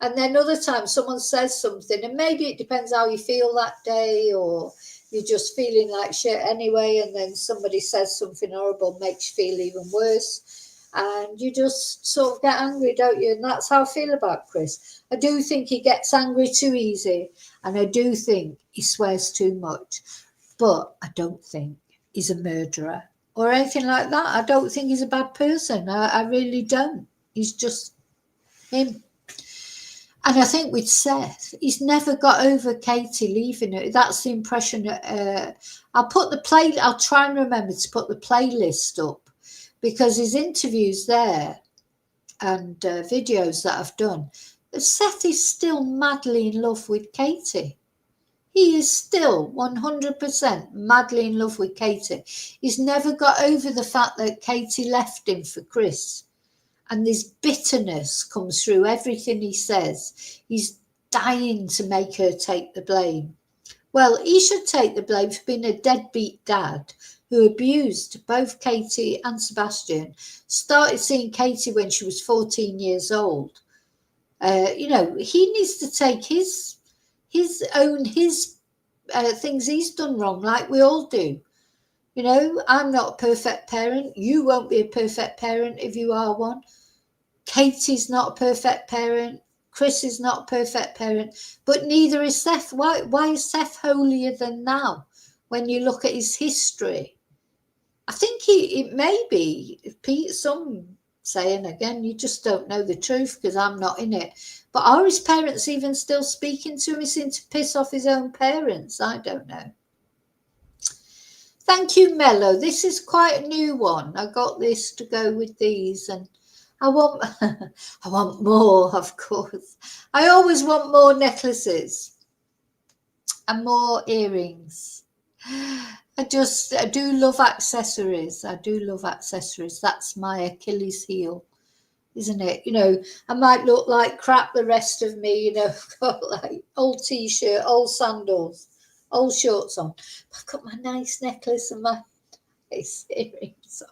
And then other times someone says something, and maybe it depends how you feel that day, or you're just feeling like shit anyway, and then somebody says something horrible, makes you feel even worse, and you just sort of get angry, don't you? And that's how I feel about Chris. I do think he gets angry too easy, and I do think he swears too much, but I don't think he's a murderer or anything like that. I don't think he's a bad person. I really don't. He's just him. And I think with Seth, he's never got over Katie leaving it. That's the impression. I'll try and remember to put the playlist up, because his interviews there and videos that I've done, Seth is still madly in love with Katie. He is still 100% madly in love with Katie. He's never got over the fact that Katie left him for Chris. And this bitterness comes through everything he says. He's dying to make her take the blame. Well, he should take the blame for being a deadbeat dad who abused both Katie and Sebastian. Started seeing Katie when she was 14 years old. He needs to take his things he's done wrong, like we all do. I'm not a perfect parent. You won't be a perfect parent if you are one. Katie's not a perfect parent. Chris is not a perfect parent, but neither is Seth. Why is Seth holier than thou when you look at his history? I think it may be, some saying again, you just don't know the truth because I'm not in it. But are his parents even still speaking to him? He seemed to piss off his own parents. I don't know. Thank you, Mello. This is quite a new one. I got this to go with these, and I want more, of course. I always want more necklaces and more earrings. I do love accessories. That's my Achilles heel, isn't it? I might look like crap the rest of me, got like old t-shirt, old sandals, old shorts on. I've got my nice necklace and my nice earrings on.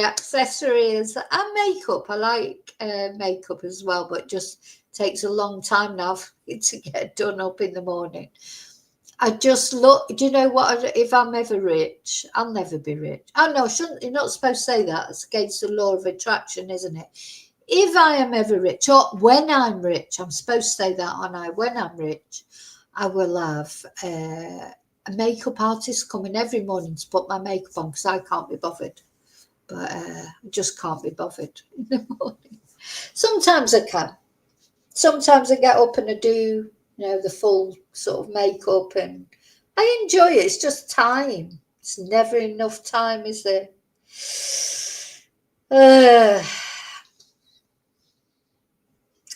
Accessories and makeup. I like makeup as well, but it just takes a long time now to get done up in the morning. I just look, do you know what? If I'm ever rich, I'll never be rich. Oh no, you're not supposed to say that. It's against the law of attraction, isn't it? If I am ever rich, or when I'm rich, I'm supposed to say that, aren't I? When I'm rich, I will have a makeup artist coming every morning to put my makeup on, because I can't be bothered. But I just can't be bothered in the morning. Sometimes I can. Sometimes I get up and I do, the full sort of makeup, and I enjoy it. It's just time. It's never enough time, is there?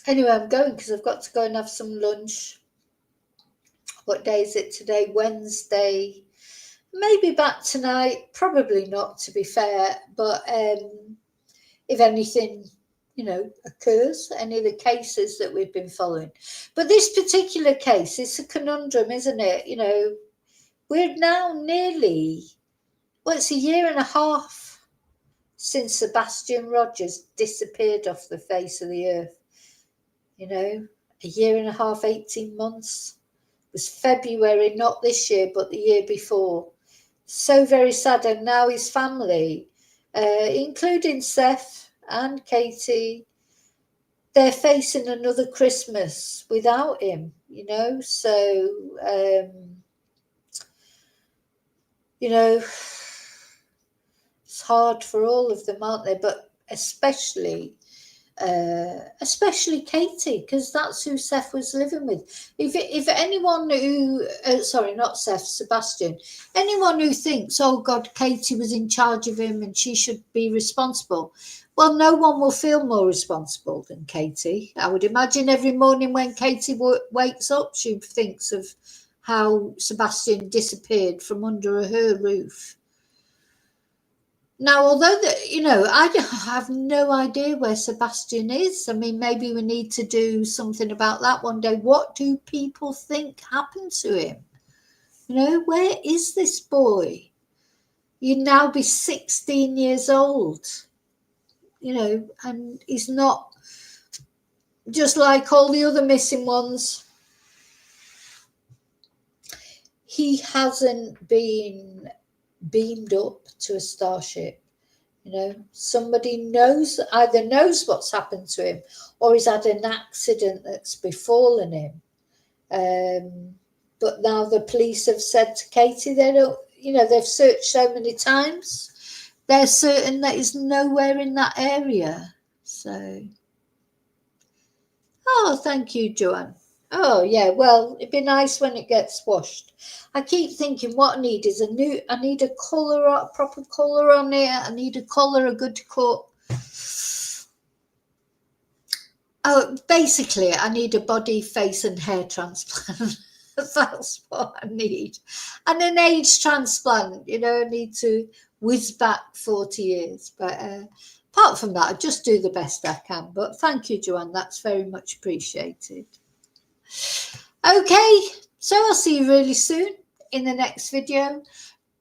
Anyway, I'm going because I've got to go and have some lunch. What day is it today? Wednesday. Maybe back tonight. Probably not, to be fair. But if anything, occurs, any of the cases that we've been following. But this particular case, it's a conundrum, isn't it? We're now nearly, it's a year and a half since Sebastian Rogers disappeared off the face of the earth. A year and a half, 18 months. It was February, not this year, but the year before. So very sad. And now his family, including Seth and Katie, they're facing another Christmas without him, So, it's hard for all of them, aren't they? But especially Katie, because that's who Seth was living with. If anyone who, not Seth, Sebastian, anyone who thinks, oh God, Katie was in charge of him and she should be responsible, well, no one will feel more responsible than Katie. I would imagine every morning when Katie wakes up, she thinks of how Sebastian disappeared from under her roof. Now, although I have no idea where Sebastian is. I mean, maybe we need to do something about that one day. What do people think happened to him? Where is this boy? You'd now be 16 years old, and he's not just like all the other missing ones. He hasn't been beamed up to a starship. Somebody either knows what's happened to him, or he's had an accident that's befallen him. But now the police have said to Katie, they don't, they've searched so many times, they're certain that he's nowhere in that area. So Oh, thank you, Joanne. Oh, yeah. Well, it'd be nice when it gets washed. I keep thinking what I need is I need a colour, a proper colour on it. I need a colour, a good cut. Oh, basically, I need a body, face and hair transplant. That's what I need. And an age transplant, you know, I need to whiz back 40 years. But apart from that, I just do the best I can. But thank you, Joanne. That's very much appreciated. Okay, so I'll see you really soon in the next video.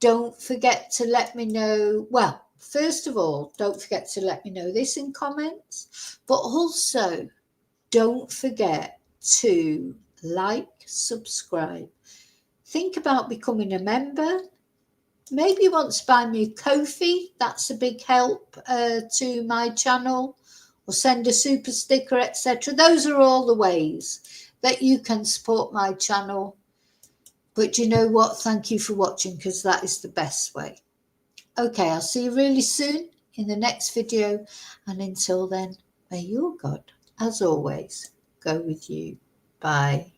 Don't forget to let me know. Well, first of all, don't forget to let me know this in comments. But also, don't forget to like, subscribe. Think about becoming a member. Maybe you want to buy me a Ko-fi. That's a big help to my channel. Or send a super sticker, etc. Those are all the ways that you can support my channel. But you know what? Thank you for watching, because that is the best way. Okay, I'll see you really soon in the next video. And until then, may your God, as always, go with you. Bye.